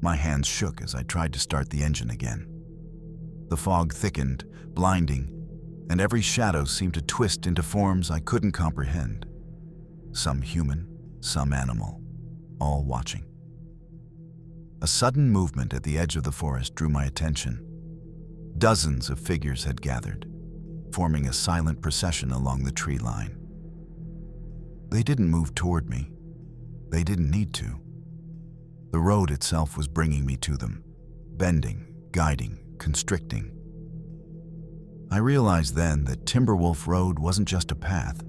My hands shook as I tried to start the engine again. The fog thickened, blinding, and every shadow seemed to twist into forms I couldn't comprehend. Some human, some animal, all watching. A sudden movement at the edge of the forest drew my attention. Dozens of figures had gathered, forming a silent procession along the tree line. They didn't move toward me. They didn't need to. The road itself was bringing me to them, bending, guiding, constricting. I realized then that Timberwolf Road wasn't just a path.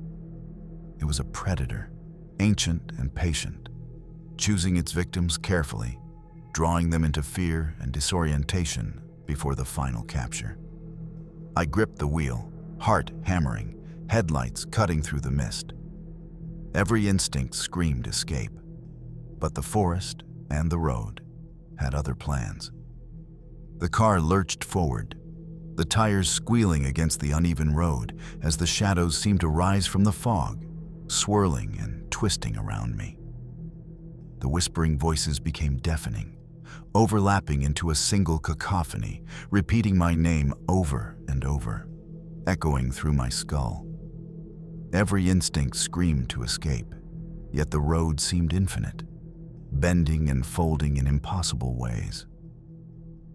It was a predator, ancient and patient, choosing its victims carefully, drawing them into fear and disorientation before the final capture. I gripped the wheel, heart hammering, headlights cutting through the mist. Every instinct screamed escape, but the forest and the road had other plans. The car lurched forward, the tires squealing against the uneven road as the shadows seemed to rise from the fog, swirling and twisting around me. The whispering voices became deafening, overlapping into a single cacophony, repeating my name over and over, echoing through my skull. Every instinct screamed to escape, yet the road seemed infinite, bending and folding in impossible ways.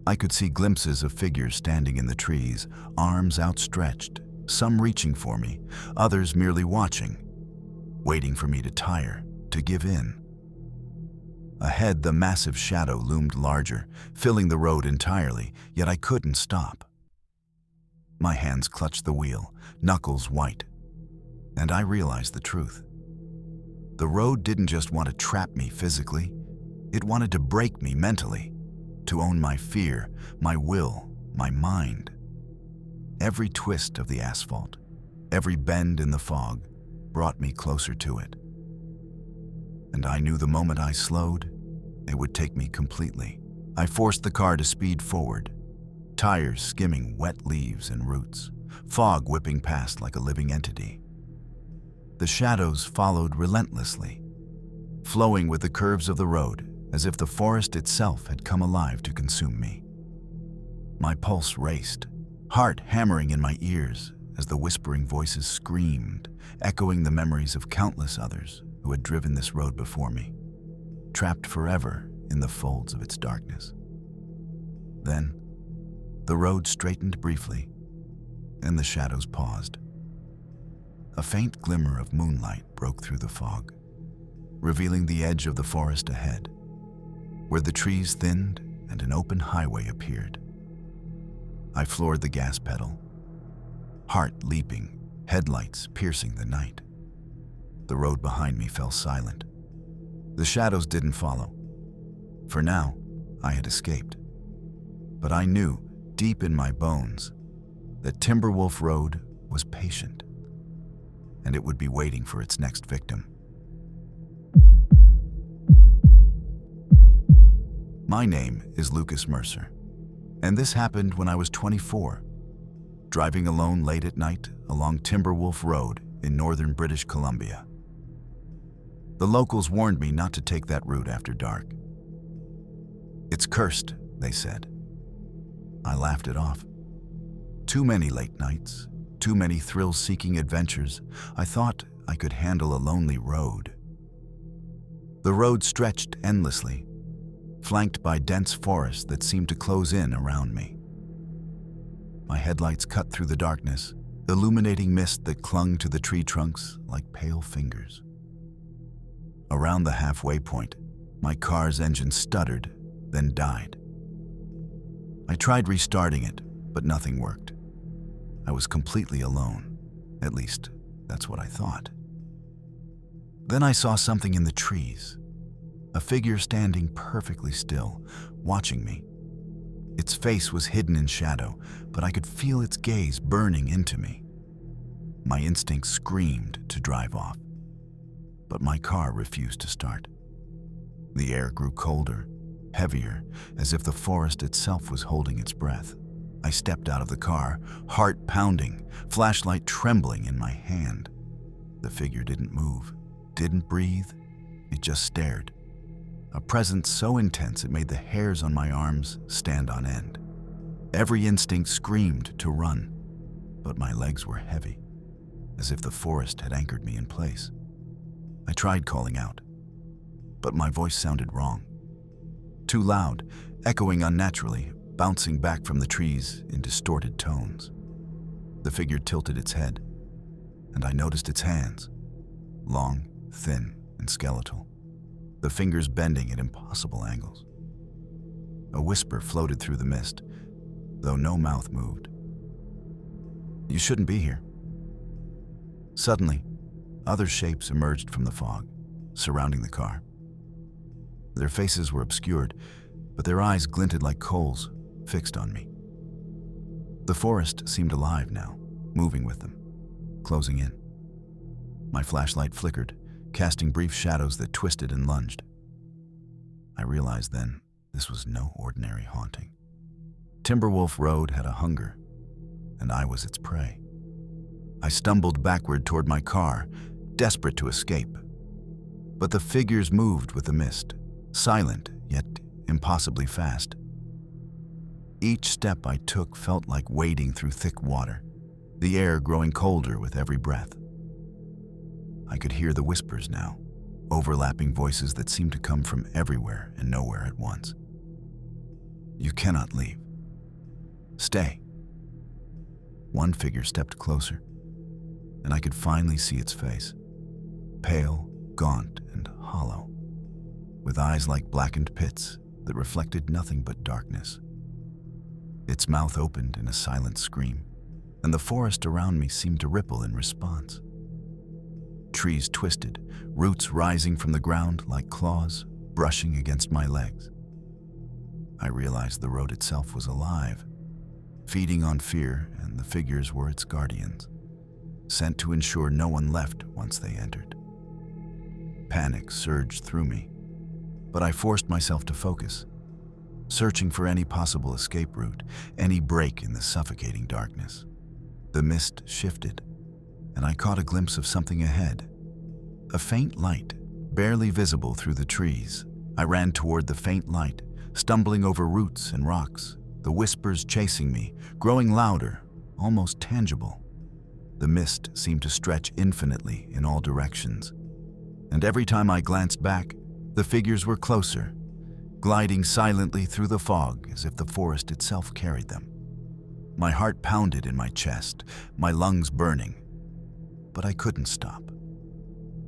I could see glimpses of figures standing in the trees, arms outstretched, some reaching for me, others merely watching, waiting for me to tire, to give in. Ahead, the massive shadow loomed larger, filling the road entirely, yet I couldn't stop. My hands clutched the wheel, knuckles white, and I realized the truth. The road didn't just want to trap me physically, it wanted to break me mentally, to own my fear, my will, my mind. Every twist of the asphalt, every bend in the fog, brought me closer to it. And I knew the moment I slowed, it would take me completely. I forced the car to speed forward, tires skimming wet leaves and roots, fog whipping past like a living entity. The shadows followed relentlessly, flowing with the curves of the road, as if the forest itself had come alive to consume me. My pulse raced, heart hammering in my ears as the whispering voices screamed, echoing the memories of countless others who had driven this road before me, trapped forever in the folds of its darkness. Then, the road straightened briefly, and the shadows paused. A faint glimmer of moonlight broke through the fog, revealing the edge of the forest ahead, where the trees thinned and an open highway appeared. I floored the gas pedal, heart leaping, headlights piercing the night. The road behind me fell silent. The shadows didn't follow. For now, I had escaped. But I knew, deep in my bones, that Timberwolf Road was patient, and it would be waiting for its next victim. My name is Lucas Mercer, and this happened when I was 24, driving alone late at night along Timberwolf Road in northern British Columbia. The locals warned me not to take that route after dark. "It's cursed," they said. I laughed it off. Too many late nights, too many thrill-seeking adventures. I thought I could handle a lonely road. The road stretched endlessly, flanked by dense forests that seemed to close in around me. My headlights cut through the darkness, illuminating mist that clung to the tree trunks like pale fingers. Around the halfway point, my car's engine stuttered, then died. I tried restarting it, but nothing worked. I was completely alone. At least, that's what I thought. Then I saw something in the trees. A figure standing perfectly still, watching me. Its face was hidden in shadow, but I could feel its gaze burning into me. My instinct screamed to drive off, but my car refused to start. The air grew colder, heavier, as if the forest itself was holding its breath. I stepped out of the car, heart pounding, flashlight trembling in my hand. The figure didn't move, didn't breathe, it just stared. A presence so intense it made the hairs on my arms stand on end. Every instinct screamed to run, but my legs were heavy, as if the forest had anchored me in place. I tried calling out, but my voice sounded wrong. Too loud, echoing unnaturally, bouncing back from the trees in distorted tones. The figure tilted its head, and I noticed its hands, long, thin, and skeletal, the fingers bending at impossible angles. A whisper floated through the mist, though no mouth moved. "You shouldn't be here." Suddenly, other shapes emerged from the fog, surrounding the car. Their faces were obscured, but their eyes glinted like coals, fixed on me. The forest seemed alive now, moving with them, closing in. My flashlight flickered, casting brief shadows that twisted and lunged. I realized then this was no ordinary haunting. Timberwolf Road had a hunger, and I was its prey. I stumbled backward toward my car, desperate to escape. But the figures moved with the mist, silent yet impossibly fast. Each step I took felt like wading through thick water, the air growing colder with every breath. I could hear the whispers now, overlapping voices that seemed to come from everywhere and nowhere at once. "You cannot leave. Stay." One figure stepped closer, and I could finally see its face. Pale, gaunt, and hollow, with eyes like blackened pits that reflected nothing but darkness. Its mouth opened in a silent scream, and the forest around me seemed to ripple in response. Trees twisted, roots rising from the ground like claws, brushing against my legs. I realized the road itself was alive, feeding on fear, and the figures were its guardians, sent to ensure no one left once they entered. Panic surged through me, but I forced myself to focus, searching for any possible escape route, any break in the suffocating darkness. The mist shifted, and I caught a glimpse of something ahead. A faint light, barely visible through the trees. I ran toward the faint light, stumbling over roots and rocks, the whispers chasing me, growing louder, almost tangible. The mist seemed to stretch infinitely in all directions, and every time I glanced back, the figures were closer, gliding silently through the fog as if the forest itself carried them. My heart pounded in my chest, my lungs burning, but I couldn't stop.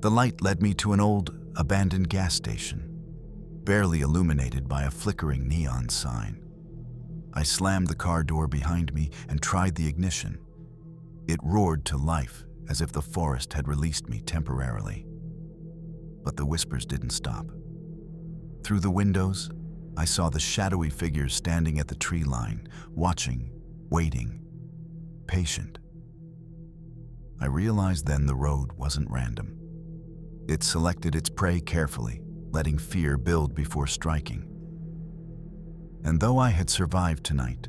The light led me to an old, abandoned gas station, barely illuminated by a flickering neon sign. I slammed the car door behind me and tried the ignition. It roared to life as if the forest had released me temporarily. But the whispers didn't stop. Through the windows, I saw the shadowy figures standing at the tree line, watching, waiting, patient. I realized then the road wasn't random. It selected its prey carefully, letting fear build before striking. And though I had survived tonight,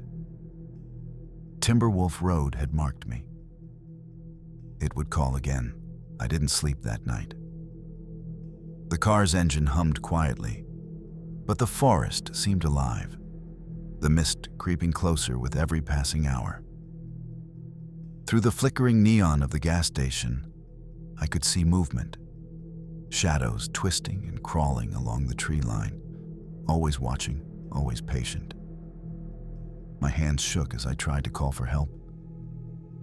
Timberwolf Road had marked me. It would call again. I didn't sleep that night. The car's engine hummed quietly, but the forest seemed alive, the mist creeping closer with every passing hour. Through the flickering neon of the gas station, I could see movement, shadows twisting and crawling along the tree line, always watching, always patient. My hands shook as I tried to call for help,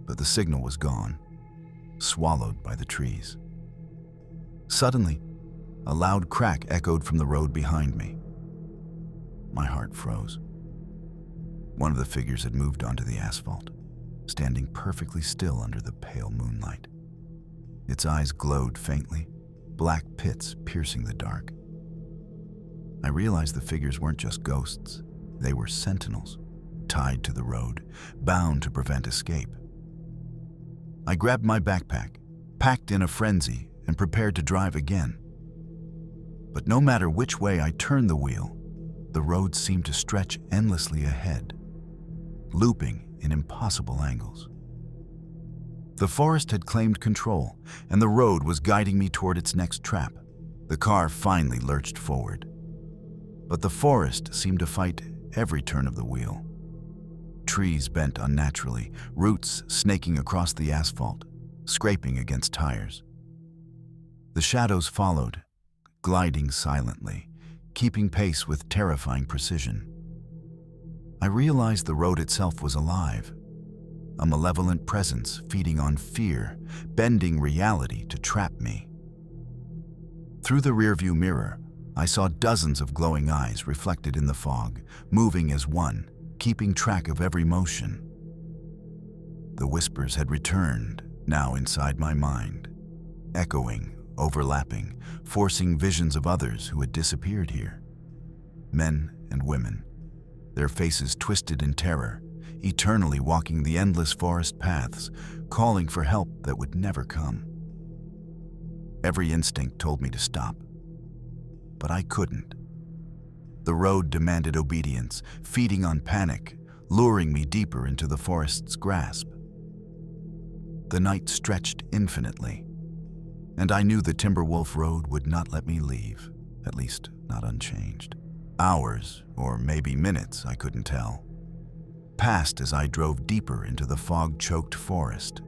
but the signal was gone, swallowed by the trees. Suddenly, a loud crack echoed from the road behind me. My heart froze. One of the figures had moved onto the asphalt, standing perfectly still under the pale moonlight. Its eyes glowed faintly, black pits piercing the dark. I realized the figures weren't just ghosts. They were sentinels, tied to the road, bound to prevent escape. I grabbed my backpack, packed in a frenzy, and prepared to drive again. But no matter which way I turned the wheel, the road seemed to stretch endlessly ahead, looping in impossible angles. The forest had claimed control, and the road was guiding me toward its next trap. The car finally lurched forward, but the forest seemed to fight every turn of the wheel. Trees bent unnaturally, roots snaking across the asphalt, scraping against tires. The shadows followed, gliding silently, keeping pace with terrifying precision. I realized the road itself was alive, a malevolent presence feeding on fear, bending reality to trap me. Through the rearview mirror, I saw dozens of glowing eyes reflected in the fog, moving as one, keeping track of every motion. The whispers had returned, now inside my mind, echoing, overlapping, forcing visions of others who had disappeared here. Men and women, their faces twisted in terror, eternally walking the endless forest paths, calling for help that would never come. Every instinct told me to stop, but I couldn't. The road demanded obedience, feeding on panic, luring me deeper into the forest's grasp. The night stretched infinitely, and I knew the Timberwolf Road would not let me leave, at least not unchanged. Hours, or maybe minutes, I couldn't tell, passed as I drove deeper into the fog-choked forest.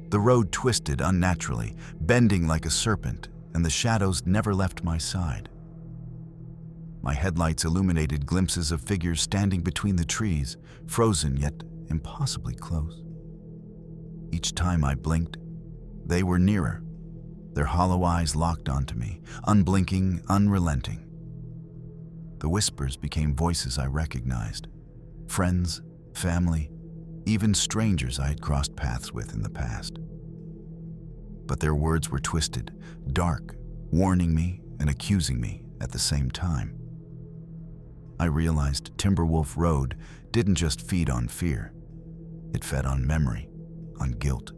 The road twisted unnaturally, bending like a serpent, and the shadows never left my side. My headlights illuminated glimpses of figures standing between the trees, frozen yet impossibly close. Each time I blinked, they were nearer, their hollow eyes locked onto me, unblinking, unrelenting. The whispers became voices I recognized. Friends, family, even strangers I had crossed paths with in the past. But their words were twisted, dark, warning me and accusing me at the same time. I realized Timberwolf Road didn't just feed on fear. It fed on memory, on guilt,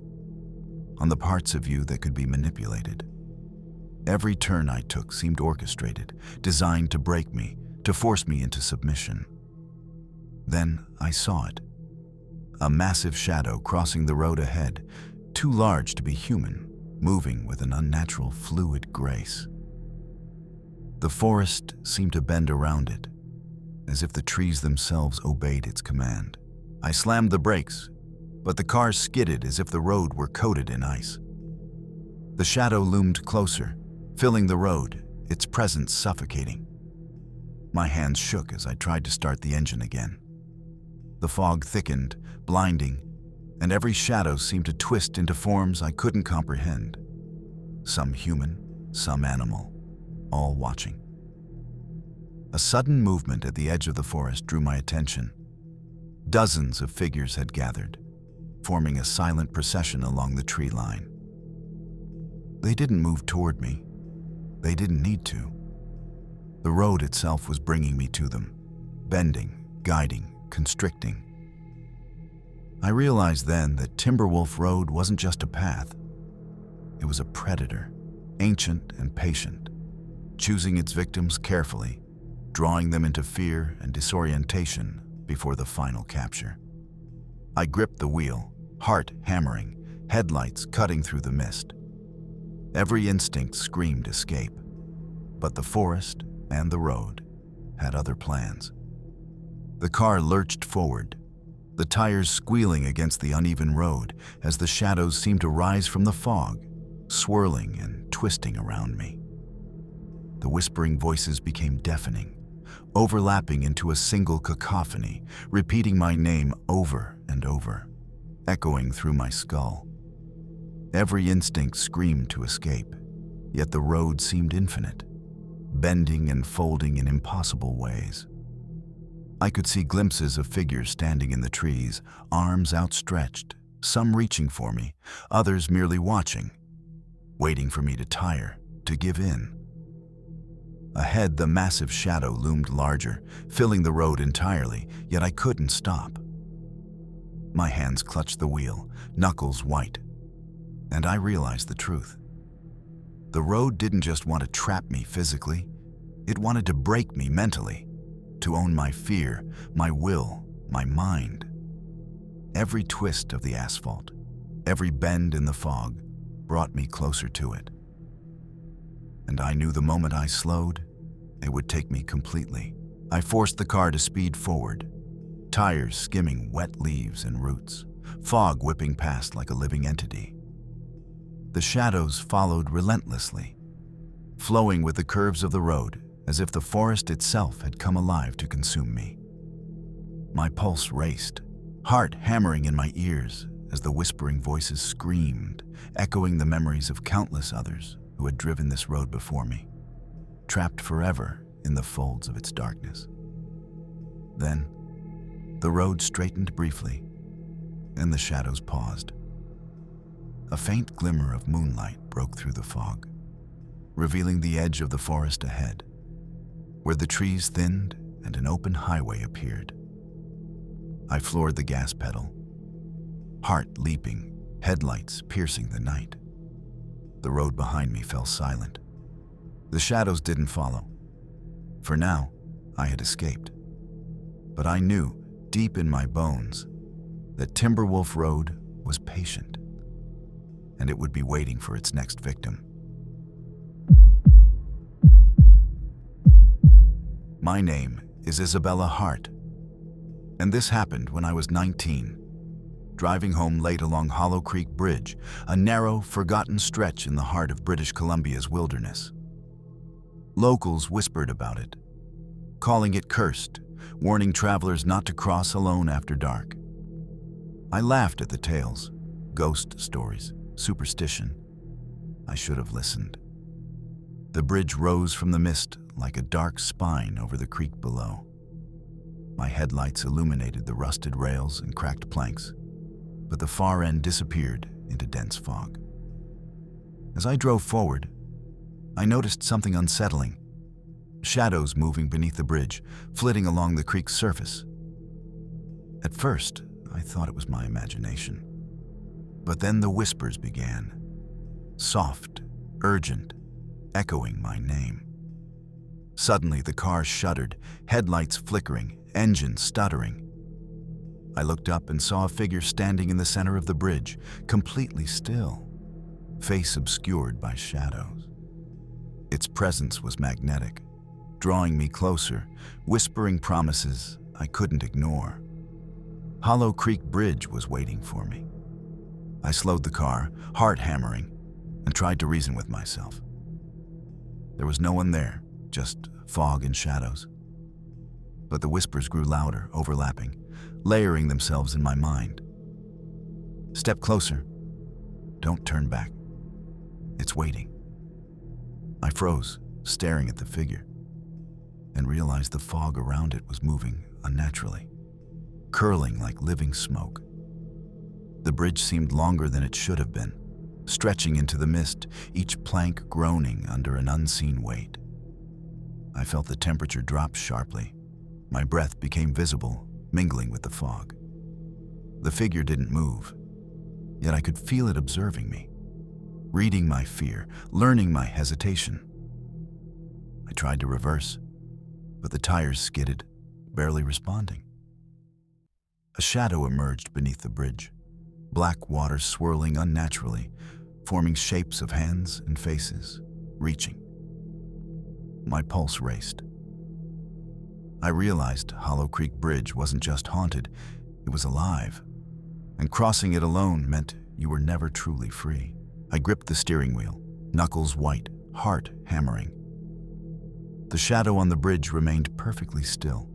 on the parts of you that could be manipulated. Every turn I took seemed orchestrated, designed to break me, to force me into submission. Then I saw it. A massive shadow crossing the road ahead, too large to be human, moving with an unnatural, fluid grace. The forest seemed to bend around it, as if the trees themselves obeyed its command. I slammed the brakes, but the car skidded as if the road were coated in ice. The shadow loomed closer, filling the road, its presence suffocating. My hands shook as I tried to start the engine again. The fog thickened, blinding, and every shadow seemed to twist into forms I couldn't comprehend. Some human, some animal, all watching. A sudden movement at the edge of the forest drew my attention. Dozens of figures had gathered, forming a silent procession along the tree line. They didn't move toward me. They didn't need to. The road itself was bringing me to them, bending, guiding, constricting. I realized then that Timberwolf Road wasn't just a path. It was a predator, ancient and patient, choosing its victims carefully, drawing them into fear and disorientation before the final capture. I gripped the wheel, heart hammering, headlights cutting through the mist. Every instinct screamed escape, but the forest and the road had other plans. The car lurched forward, the tires squealing against the uneven road as the shadows seemed to rise from the fog, swirling and twisting around me. The whispering voices became deafening, overlapping into a single cacophony, repeating my name over and over, echoing through my skull. Every instinct screamed to escape, yet the road seemed infinite, bending and folding in impossible ways. I could see glimpses of figures standing in the trees, arms outstretched, some reaching for me, others merely watching, waiting for me to tire, to give in. Ahead, the massive shadow loomed larger, filling the road entirely, yet I couldn't stop. My hands clutched the wheel, knuckles white, and I realized the truth. The road didn't just want to trap me physically, it wanted to break me mentally, to own my fear, my will, my mind. Every twist of the asphalt, every bend in the fog brought me closer to it. And I knew the moment I slowed, it would take me completely. I forced the car to speed forward, tires skimming wet leaves and roots, fog whipping past like a living entity. The shadows followed relentlessly, flowing with the curves of the road as if the forest itself had come alive to consume me. My pulse raced, heart hammering in my ears as the whispering voices screamed, echoing the memories of countless others who had driven this road before me, trapped forever in the folds of its darkness. Then, the road straightened briefly, and the shadows paused. A faint glimmer of moonlight broke through the fog, revealing the edge of the forest ahead, where the trees thinned and an open highway appeared. I floored the gas pedal, heart leaping, headlights piercing the night. The road behind me fell silent. The shadows didn't follow. For now, I had escaped. But I knew, deep in my bones, that Timberwolf Road was patient, and it would be waiting for its next victim. My name is Isabella Hart, and this happened when I was 19, driving home late along Hollow Creek Bridge, a narrow, forgotten stretch in the heart of British Columbia's wilderness. Locals whispered about it, calling it cursed, warning travelers not to cross alone after dark. I laughed at the tales, ghost stories, superstition. I should have listened. The bridge rose from the mist like a dark spine over the creek below. My headlights illuminated the rusted rails and cracked planks, but the far end disappeared into dense fog. As I drove forward, I noticed something unsettling. Shadows moving beneath the bridge, flitting along the creek's surface. At first, I thought it was my imagination. But then the whispers began. Soft, urgent, echoing my name. Suddenly, the car shuddered, headlights flickering, engine stuttering. I looked up and saw a figure standing in the center of the bridge, completely still, face obscured by shadows. Its presence was magnetic, drawing me closer, whispering promises I couldn't ignore. Hollow Creek Bridge was waiting for me. I slowed the car, heart hammering, and tried to reason with myself. There was no one there, just fog and shadows. But the whispers grew louder, overlapping, layering themselves in my mind. Step closer. Don't turn back. It's waiting. I froze, staring at the figure, and realized the fog around it was moving unnaturally, curling like living smoke. The bridge seemed longer than it should have been, stretching into the mist, each plank groaning under an unseen weight. I felt the temperature drop sharply. My breath became visible, mingling with the fog. The figure didn't move, yet I could feel it observing me, reading my fear, learning my hesitation. I tried to reverse, but the tires skidded, barely responding. A shadow emerged beneath the bridge, black water swirling unnaturally, forming shapes of hands and faces, reaching. My pulse raced. I realized Hollow Creek Bridge wasn't just haunted, it was alive, and crossing it alone meant you were never truly free. I gripped the steering wheel, knuckles white, heart hammering. The shadow on the bridge remained perfectly still,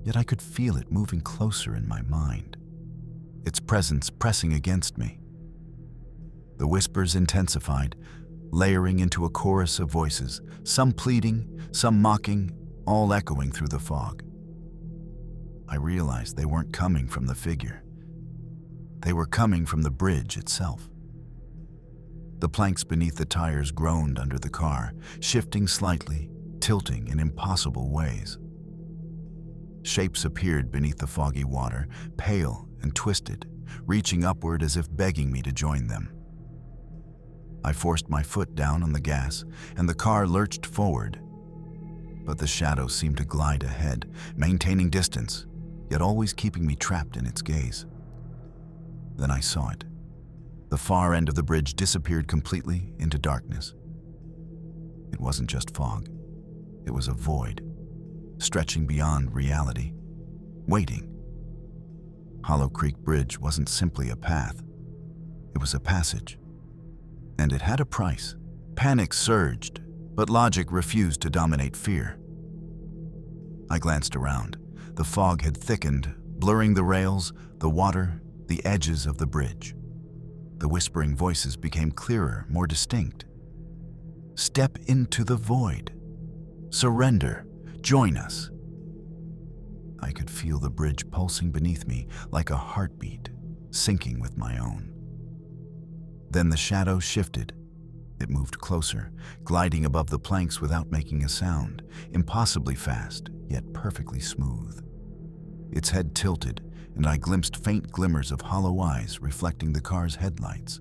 yet I could feel it moving closer in my mind, its presence pressing against me. The whispers intensified, layering into a chorus of voices, some pleading, some mocking, all echoing through the fog. I realized they weren't coming from the figure. They were coming from the bridge itself. The planks beneath the tires groaned under the car, shifting slightly, tilting in impossible ways. Shapes appeared beneath the foggy water, pale and twisted, reaching upward as if begging me to join them. I forced my foot down on the gas, and the car lurched forward. But the shadow seemed to glide ahead, maintaining distance, yet always keeping me trapped in its gaze. Then I saw it. The far end of the bridge disappeared completely into darkness. It wasn't just fog. It was a void, stretching beyond reality, waiting. Hollow Creek Bridge wasn't simply a path. It was a passage. And it had a price. Panic surged, but logic refused to dominate fear. I glanced around. The fog had thickened, blurring the rails, the water, the edges of the bridge. The whispering voices became clearer, more distinct. Step into the void. Surrender. Join us. I could feel the bridge pulsing beneath me like a heartbeat, syncing with my own. Then the shadow shifted. It moved closer, gliding above the planks without making a sound, impossibly fast, yet perfectly smooth. Its head tilted, and I glimpsed faint glimmers of hollow eyes reflecting the car's headlights.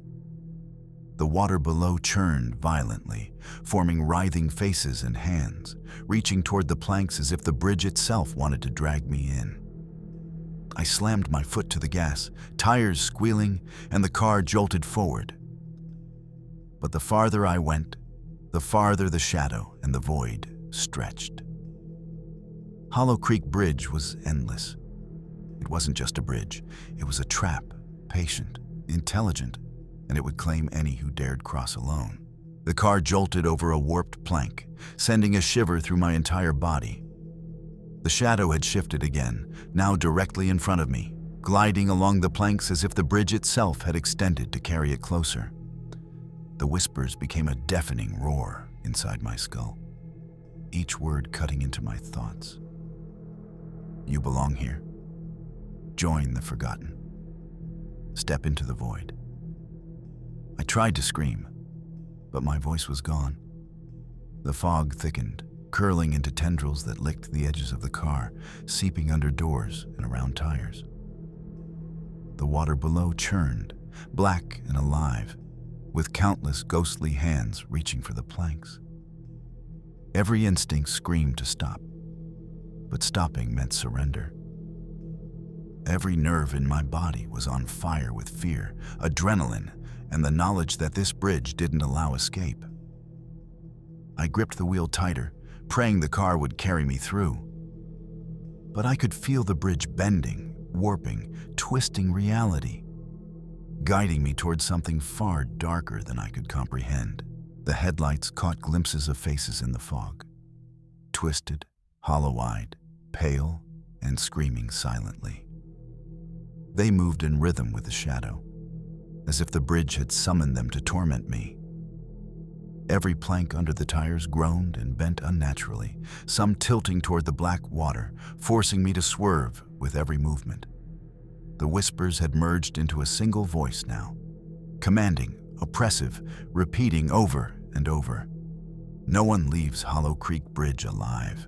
The water below churned violently, forming writhing faces and hands, reaching toward the planks as if the bridge itself wanted to drag me in. I slammed my foot to the gas, tires squealing, and the car jolted forward. But the farther I went, the farther the shadow and the void stretched. Hollow Creek Bridge was endless. It wasn't just a bridge, it was a trap, patient, intelligent, and it would claim any who dared cross alone. The car jolted over a warped plank, sending a shiver through my entire body. The shadow had shifted again, now directly in front of me, gliding along the planks as if the bridge itself had extended to carry it closer. The whispers became a deafening roar inside my skull, each word cutting into my thoughts. You belong here. Join the forgotten. Step into the void. I tried to scream, but my voice was gone. The fog thickened, curling into tendrils that licked the edges of the car, seeping under doors and around tires. The water below churned, black and alive, with countless ghostly hands reaching for the planks. Every instinct screamed to stop, but stopping meant surrender. Every nerve in my body was on fire with fear, adrenaline, and the knowledge that this bridge didn't allow escape. I gripped the wheel tighter, praying the car would carry me through. But I could feel the bridge bending, warping, twisting reality, guiding me towards something far darker than I could comprehend. The headlights caught glimpses of faces in the fog, twisted, hollow-eyed, pale, and screaming silently. They moved in rhythm with the shadow, as if the bridge had summoned them to torment me. Every plank under the tires groaned and bent unnaturally, some tilting toward the black water, forcing me to swerve with every movement. The whispers had merged into a single voice now, commanding, oppressive, repeating over and over. No one leaves Hollow Creek Bridge alive.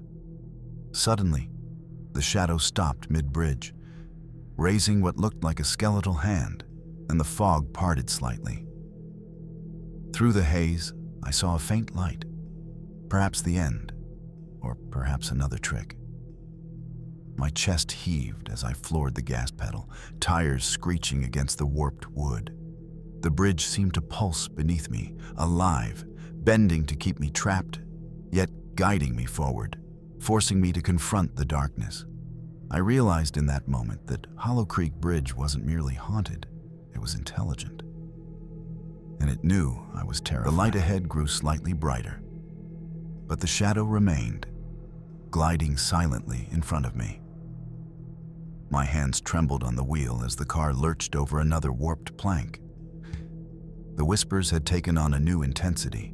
Suddenly, the shadow stopped mid-bridge, raising what looked like a skeletal hand, and the fog parted slightly. Through the haze, I saw a faint light, perhaps the end, or perhaps another trick. My chest heaved as I floored the gas pedal, tires screeching against the warped wood. The bridge seemed to pulse beneath me, alive, bending to keep me trapped, yet guiding me forward, forcing me to confront the darkness. I realized in that moment that Hollow Creek Bridge wasn't merely haunted, it was intelligent. And it knew I was terrified. The light ahead grew slightly brighter, but the shadow remained, gliding silently in front of me. My hands trembled on the wheel as the car lurched over another warped plank. The whispers had taken on a new intensity,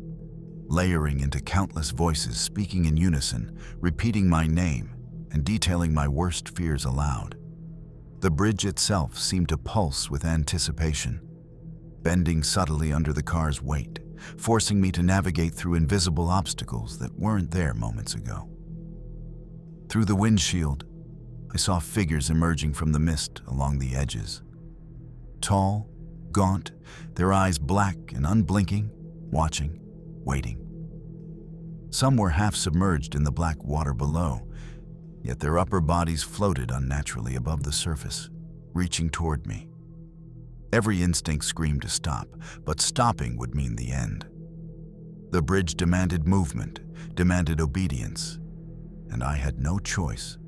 layering into countless voices speaking in unison, repeating my name, and detailing my worst fears aloud. The bridge itself seemed to pulse with anticipation, bending subtly under the car's weight, forcing me to navigate through invisible obstacles that weren't there moments ago. Through the windshield, I saw figures emerging from the mist along the edges. Tall, gaunt, their eyes black and unblinking, watching, waiting. Some were half submerged in the black water below, yet their upper bodies floated unnaturally above the surface, reaching toward me. Every instinct screamed to stop, but stopping would mean the end. The bridge demanded movement, demanded obedience, and I had no choice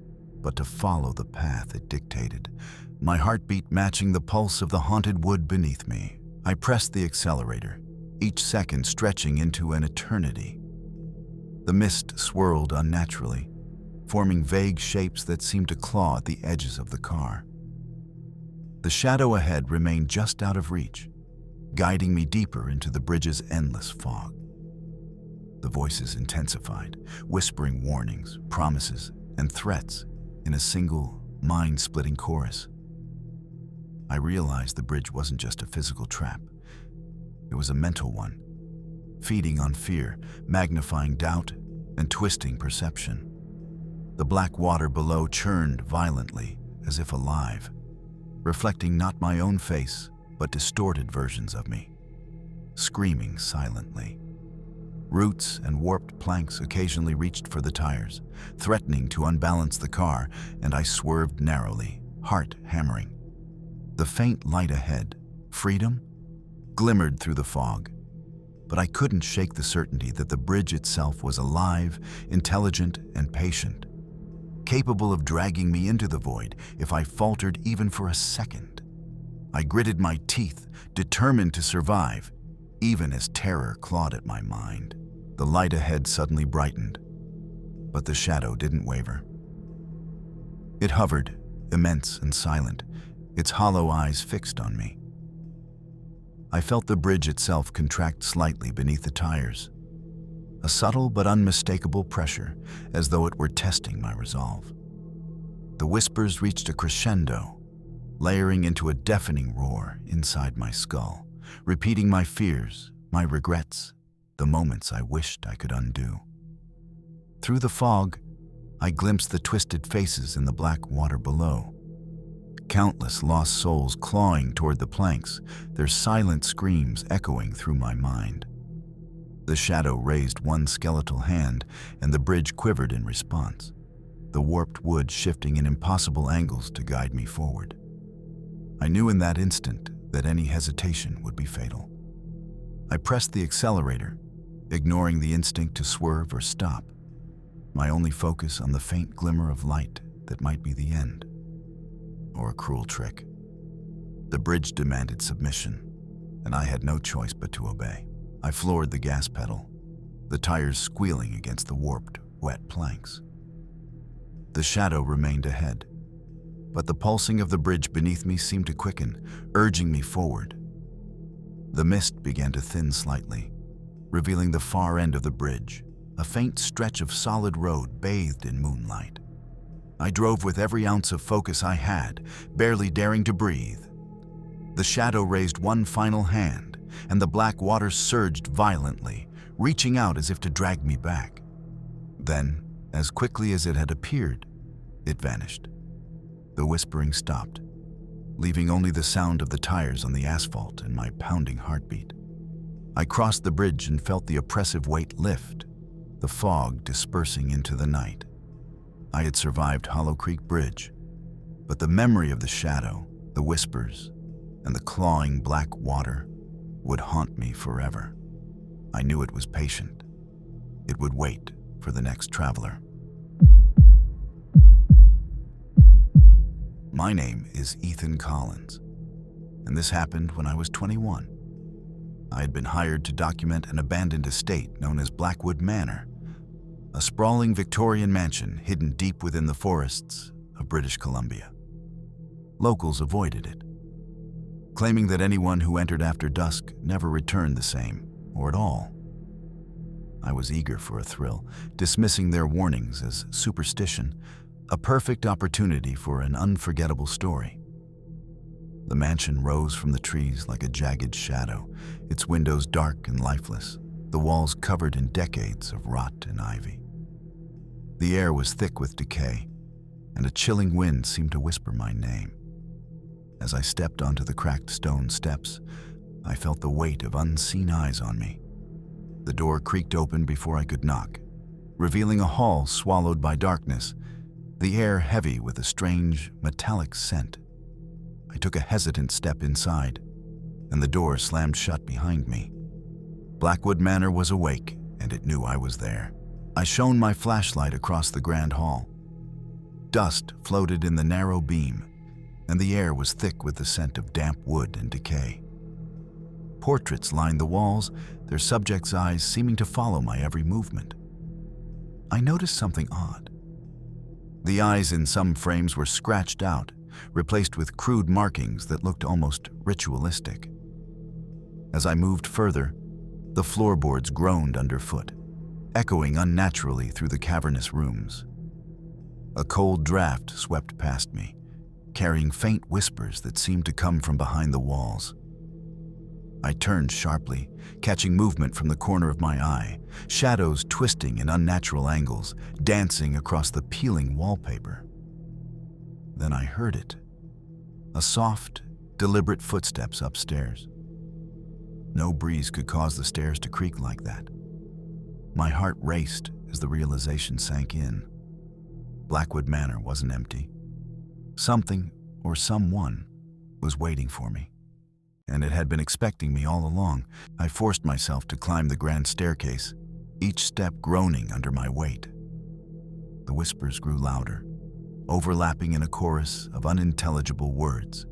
but to follow the path it dictated, my heartbeat matching the pulse of the haunted wood beneath me. I pressed the accelerator, each second stretching into an eternity. The mist swirled unnaturally, forming vague shapes that seemed to claw at the edges of the car. The shadow ahead remained just out of reach, guiding me deeper into the bridge's endless fog. The voices intensified, whispering warnings, promises, and threats in a single, mind-splitting chorus. I realized the bridge wasn't just a physical trap. It was a mental one, feeding on fear, magnifying doubt, and twisting perception. The black water below churned violently, as if alive, reflecting not my own face, but distorted versions of me, screaming silently. Roots and warped planks occasionally reached for the tires, threatening to unbalance the car, and I swerved narrowly, heart hammering. The faint light ahead, freedom, glimmered through the fog, but I couldn't shake the certainty that the bridge itself was alive, intelligent, and patient, capable of dragging me into the void if I faltered even for a second. I gritted my teeth, determined to survive, even as terror clawed at my mind. The light ahead suddenly brightened, but the shadow didn't waver. It hovered, immense and silent, its hollow eyes fixed on me. I felt the bridge itself contract slightly beneath the tires, a subtle but unmistakable pressure, as though it were testing my resolve. The whispers reached a crescendo, layering into a deafening roar inside my skull, repeating my fears, my regrets, the moments I wished I could undo. Through the fog, I glimpsed the twisted faces in the black water below. Countless lost souls clawing toward the planks, their silent screams echoing through my mind. The shadow raised one skeletal hand, and the bridge quivered in response, the warped wood shifting in impossible angles to guide me forward. I knew in that instant that any hesitation would be fatal. I pressed the accelerator, ignoring the instinct to swerve or stop, my only focus on the faint glimmer of light that might be the end, or a cruel trick. The bridge demanded submission, and I had no choice but to obey. I floored the gas pedal, the tires squealing against the warped, wet planks. The shadow remained ahead, but the pulsing of the bridge beneath me seemed to quicken, urging me forward. The mist began to thin slightly, revealing the far end of the bridge, a faint stretch of solid road bathed in moonlight. I drove with every ounce of focus I had, barely daring to breathe. The shadow raised one final hand, and the black water surged violently, reaching out as if to drag me back. Then, as quickly as it had appeared, it vanished. The whispering stopped, leaving only the sound of the tires on the asphalt and my pounding heartbeat. I crossed the bridge and felt the oppressive weight lift, the fog dispersing into the night. I had survived Hollow Creek Bridge, but the memory of the shadow, the whispers, and the clawing black water would haunt me forever. I knew it was patient. It would wait for the next traveler. My name is Ethan Collins, and this happened when I was 21. I had been hired to document an abandoned estate known as Blackwood Manor, a sprawling Victorian mansion hidden deep within the forests of British Columbia. Locals avoided it, claiming that anyone who entered after dusk never returned the same, or at all. I was eager for a thrill, dismissing their warnings as superstition, a perfect opportunity for an unforgettable story. The mansion rose from the trees like a jagged shadow, its windows dark and lifeless, the walls covered in decades of rot and ivy. The air was thick with decay, and a chilling wind seemed to whisper my name. As I stepped onto the cracked stone steps, I felt the weight of unseen eyes on me. The door creaked open before I could knock, revealing a hall swallowed by darkness, the air heavy with a strange, metallic scent. I took a hesitant step inside, and the door slammed shut behind me. Blackwood Manor was awake, and it knew I was there. I shone my flashlight across the grand hall. Dust floated in the narrow beam, and the air was thick with the scent of damp wood and decay. Portraits lined the walls, their subjects' eyes seeming to follow my every movement. I noticed something odd. The eyes in some frames were scratched out, replaced with crude markings that looked almost ritualistic. As I moved further, the floorboards groaned underfoot, echoing unnaturally through the cavernous rooms. A cold draft swept past me, carrying faint whispers that seemed to come from behind the walls. I turned sharply, catching movement from the corner of my eye, shadows twisting in unnatural angles, dancing across the peeling wallpaper. Then I heard it. A soft, deliberate footsteps upstairs. No breeze could cause the stairs to creak like that. My heart raced as the realization sank in. Blackwood Manor wasn't empty. Something, or someone, was waiting for me, and it had been expecting me all along. I forced myself to climb the grand staircase, each step groaning under my weight. The whispers grew louder, overlapping in a chorus of unintelligible words,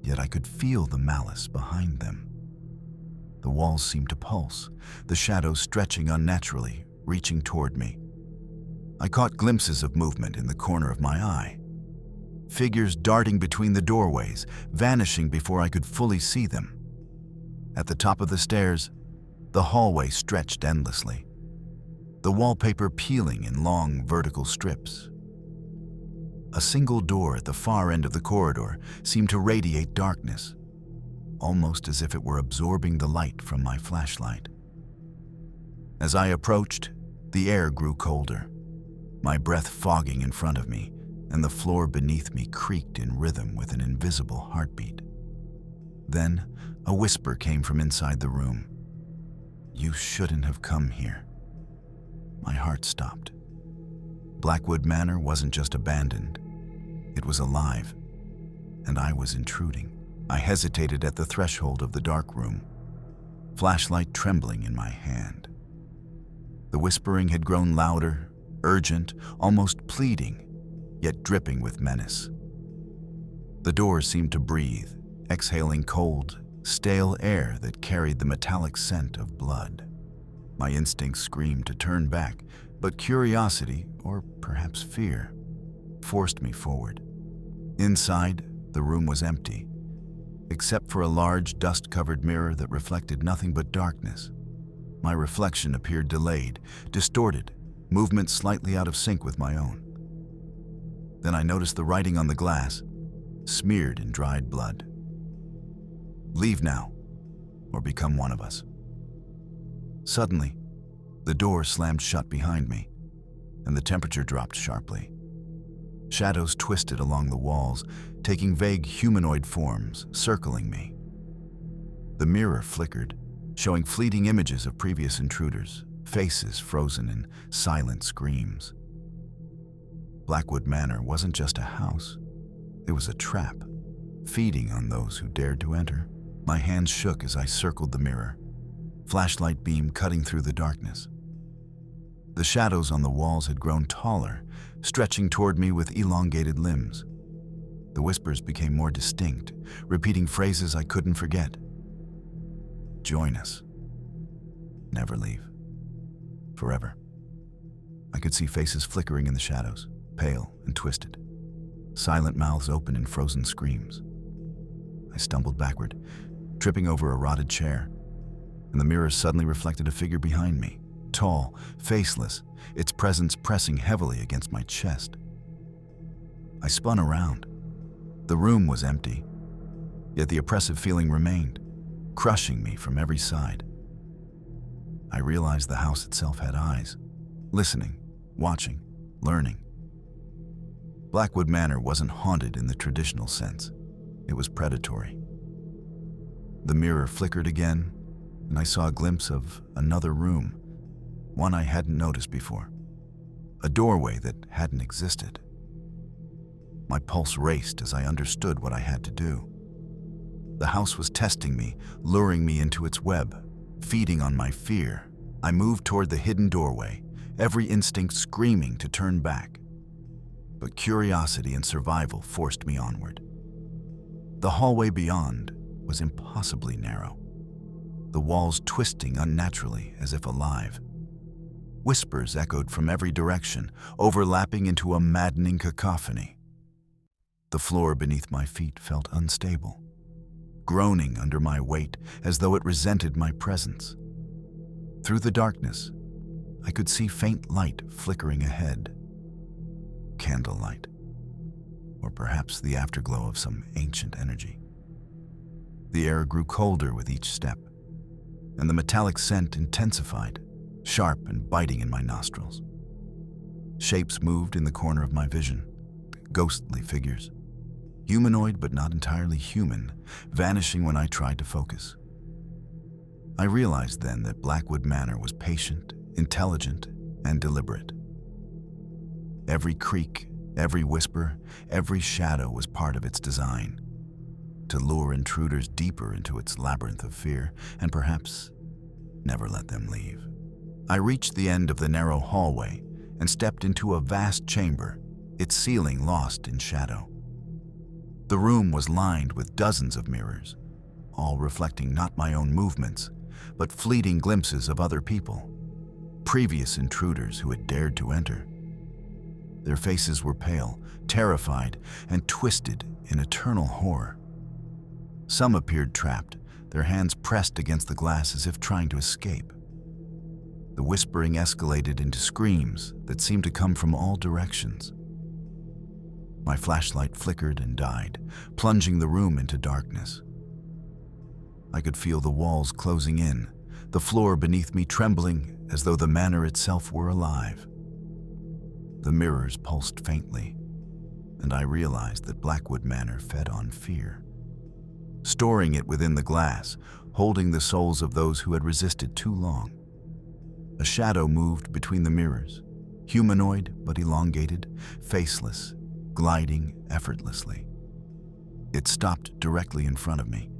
yet I could feel the malice behind them. The walls seemed to pulse, the shadows stretching unnaturally, reaching toward me. I caught glimpses of movement in the corner of my eye, figures darting between the doorways, vanishing before I could fully see them. At the top of the stairs, the hallway stretched endlessly, the wallpaper peeling in long vertical strips. A single door at the far end of the corridor seemed to radiate darkness, almost as if it were absorbing the light from my flashlight. As I approached, the air grew colder, my breath fogging in front of me, and the floor beneath me creaked in rhythm with an invisible heartbeat. Then, a whisper came from inside the room. "You shouldn't have come here." My heart stopped. Blackwood Manor wasn't just abandoned. It was alive, and I was intruding. I hesitated at the threshold of the dark room, flashlight trembling in my hand. The whispering had grown louder, urgent, almost pleading, yet dripping with menace. The door seemed to breathe, exhaling cold, stale air that carried the metallic scent of blood. My instincts screamed to turn back, but curiosity, or perhaps fear, forced me forward. Inside, the room was empty, except for a large dust-covered mirror that reflected nothing but darkness. My reflection appeared delayed, distorted, movement slightly out of sync with my own. Then I noticed the writing on the glass, smeared in dried blood. "Leave now, or become one of us." Suddenly, the door slammed shut behind me, and the temperature dropped sharply. Shadows twisted along the walls, taking vague humanoid forms, circling me. The mirror flickered, showing fleeting images of previous intruders, faces frozen in silent screams. Blackwood Manor wasn't just a house. It was a trap, feeding on those who dared to enter. My hands shook as I circled the mirror, flashlight beam cutting through the darkness. The shadows on the walls had grown taller, stretching toward me with elongated limbs. The whispers became more distinct, repeating phrases I couldn't forget. "Join us. Never leave. Forever." I could see faces flickering in the shadows, pale and twisted, silent mouths open in frozen screams. I stumbled backward, tripping over a rotted chair, and the mirror suddenly reflected a figure behind me, tall, faceless, its presence pressing heavily against my chest. I spun around. The room was empty, yet the oppressive feeling remained, crushing me from every side. I realized the house itself had eyes, listening, watching, learning. Blackwood Manor wasn't haunted in the traditional sense. It was predatory. The mirror flickered again, and I saw a glimpse of another room, one I hadn't noticed before, a doorway that hadn't existed. My pulse raced as I understood what I had to do. The house was testing me, luring me into its web, feeding on my fear. I moved toward the hidden doorway, every instinct screaming to turn back. But curiosity and survival forced me onward. The hallway beyond was impossibly narrow, the walls twisting unnaturally as if alive. Whispers echoed from every direction, overlapping into a maddening cacophony. The floor beneath my feet felt unstable, groaning under my weight as though it resented my presence. Through the darkness, I could see faint light flickering ahead. Candlelight, or perhaps the afterglow of some ancient energy. The air grew colder with each step, and the metallic scent intensified, sharp and biting in my nostrils. Shapes moved in the corner of my vision, ghostly figures, humanoid but not entirely human, vanishing when I tried to focus. I realized then that Blackwood Manor was patient, intelligent, and deliberate. Every creak, every whisper, every shadow was part of its design, to lure intruders deeper into its labyrinth of fear and perhaps never let them leave. I reached the end of the narrow hallway and stepped into a vast chamber, its ceiling lost in shadow. The room was lined with dozens of mirrors, all reflecting not my own movements, but fleeting glimpses of other people, previous intruders who had dared to enter. Their faces were pale, terrified, and twisted in eternal horror. Some appeared trapped, their hands pressed against the glass as if trying to escape. The whispering escalated into screams that seemed to come from all directions. My flashlight flickered and died, plunging the room into darkness. I could feel the walls closing in, the floor beneath me trembling as though the manor itself were alive. The mirrors pulsed faintly, and I realized that Blackwood Manor fed on fear. Storing it within the glass, holding the souls of those who had resisted too long. A shadow moved between the mirrors, humanoid but elongated, faceless, gliding effortlessly. It stopped directly in front of me,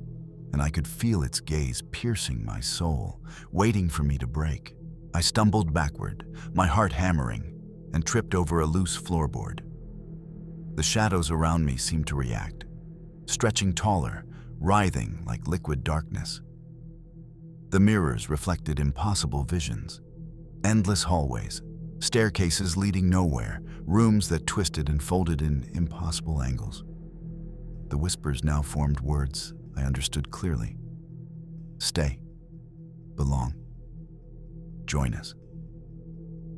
and I could feel its gaze piercing my soul, waiting for me to break. I stumbled backward, my heart hammering, and tripped over a loose floorboard. The shadows around me seemed to react, stretching taller, writhing like liquid darkness. The mirrors reflected impossible visions, endless hallways, staircases leading nowhere, rooms that twisted and folded in impossible angles. The whispers now formed words I understood clearly. Stay. Belong. Join us.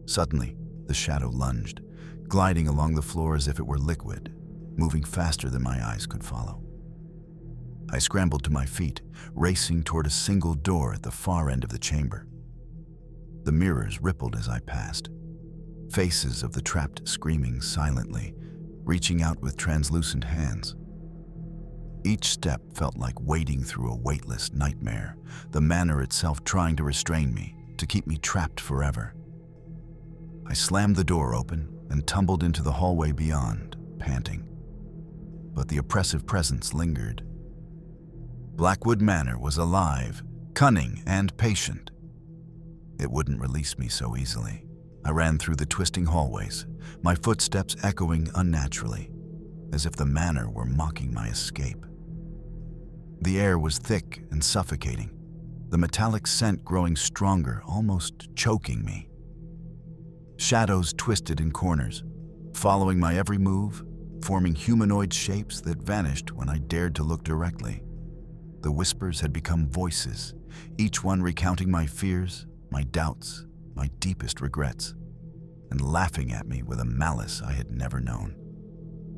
Suddenly, the shadow lunged, gliding along the floor as if it were liquid, moving faster than my eyes could follow. I scrambled to my feet, racing toward a single door at the far end of the chamber. The mirrors rippled as I passed, faces of the trapped screaming silently, reaching out with translucent hands. Each step felt like wading through a weightless nightmare, the manor itself trying to restrain me, to keep me trapped forever. I slammed the door open and tumbled into the hallway beyond, panting. But the oppressive presence lingered. Blackwood Manor was alive, cunning, and patient. It wouldn't release me so easily. I ran through the twisting hallways, my footsteps echoing unnaturally, as if the manor were mocking my escape. The air was thick and suffocating, the metallic scent growing stronger, almost choking me. Shadows twisted in corners, following my every move, forming humanoid shapes that vanished when I dared to look directly. The whispers had become voices, each one recounting my fears, my doubts, my deepest regrets, and laughing at me with a malice I had never known.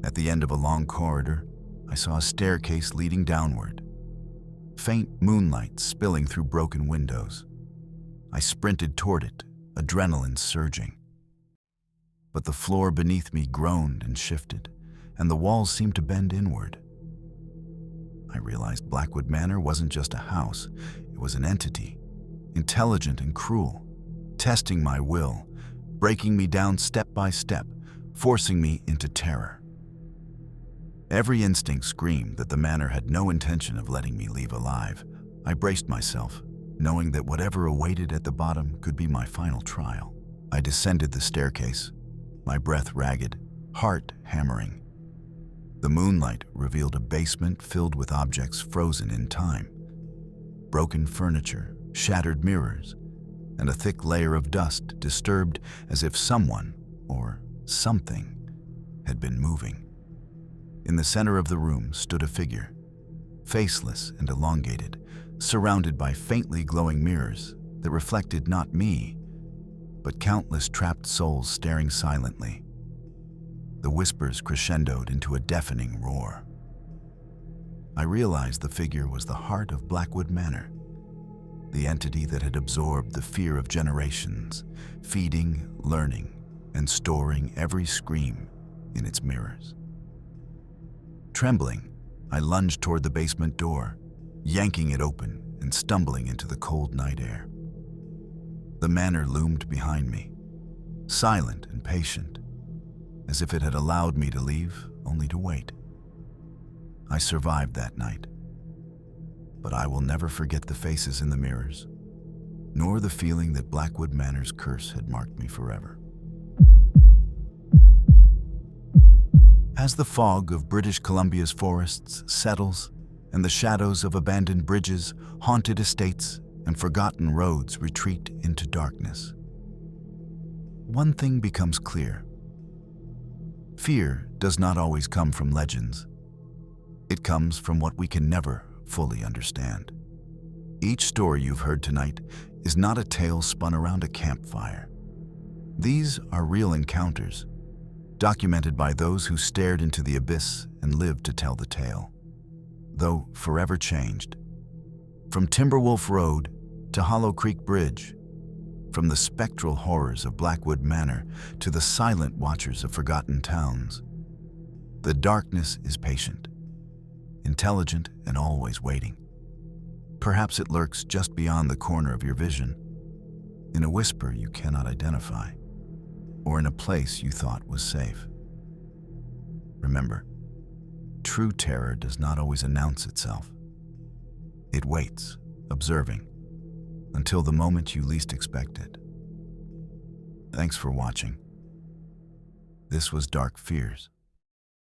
At the end of a long corridor, I saw a staircase leading downward, faint moonlight spilling through broken windows. I sprinted toward it, adrenaline surging. But the floor beneath me groaned and shifted, and the walls seemed to bend inward. I realized Blackwood Manor wasn't just a house, it was an entity, intelligent and cruel, testing my will, breaking me down step by step, forcing me into terror. Every instinct screamed that the manor had no intention of letting me leave alive. I braced myself, knowing that whatever awaited at the bottom could be my final trial. I descended the staircase, my breath ragged, heart hammering. The moonlight revealed a basement filled with objects frozen in time. Broken furniture, shattered mirrors, and a thick layer of dust disturbed as if someone, or something, had been moving. In the center of the room stood a figure, faceless and elongated, surrounded by faintly glowing mirrors that reflected not me, but countless trapped souls staring silently. The whispers crescendoed into a deafening roar. I realized the figure was the heart of Blackwood Manor, the entity that had absorbed the fear of generations, feeding, learning, and storing every scream in its mirrors. Trembling, I lunged toward the basement door, yanking it open and stumbling into the cold night air. The manor loomed behind me, silent and patient, as if it had allowed me to leave only to wait. I survived that night, but I will never forget the faces in the mirrors, nor the feeling that Blackwood Manor's curse had marked me forever. As the fog of British Columbia's forests settles and the shadows of abandoned bridges, haunted estates, and forgotten roads retreat into darkness, one thing becomes clear. Fear does not always come from legends. It comes from what we can never fully understand. Each story you've heard tonight is not a tale spun around a campfire. These are real encounters, documented by those who stared into the abyss and lived to tell the tale, though forever changed. From Timberwolf Road to Hollow Creek Bridge, from the spectral horrors of Blackwood Manor to the silent watchers of forgotten towns, the darkness is patient, intelligent, and always waiting. Perhaps it lurks just beyond the corner of your vision, in a whisper you cannot identify, or in a place you thought was safe. Remember, true terror does not always announce itself. It waits, observing, until the moment you least expect it. Thanks for watching. This was Dark Fears.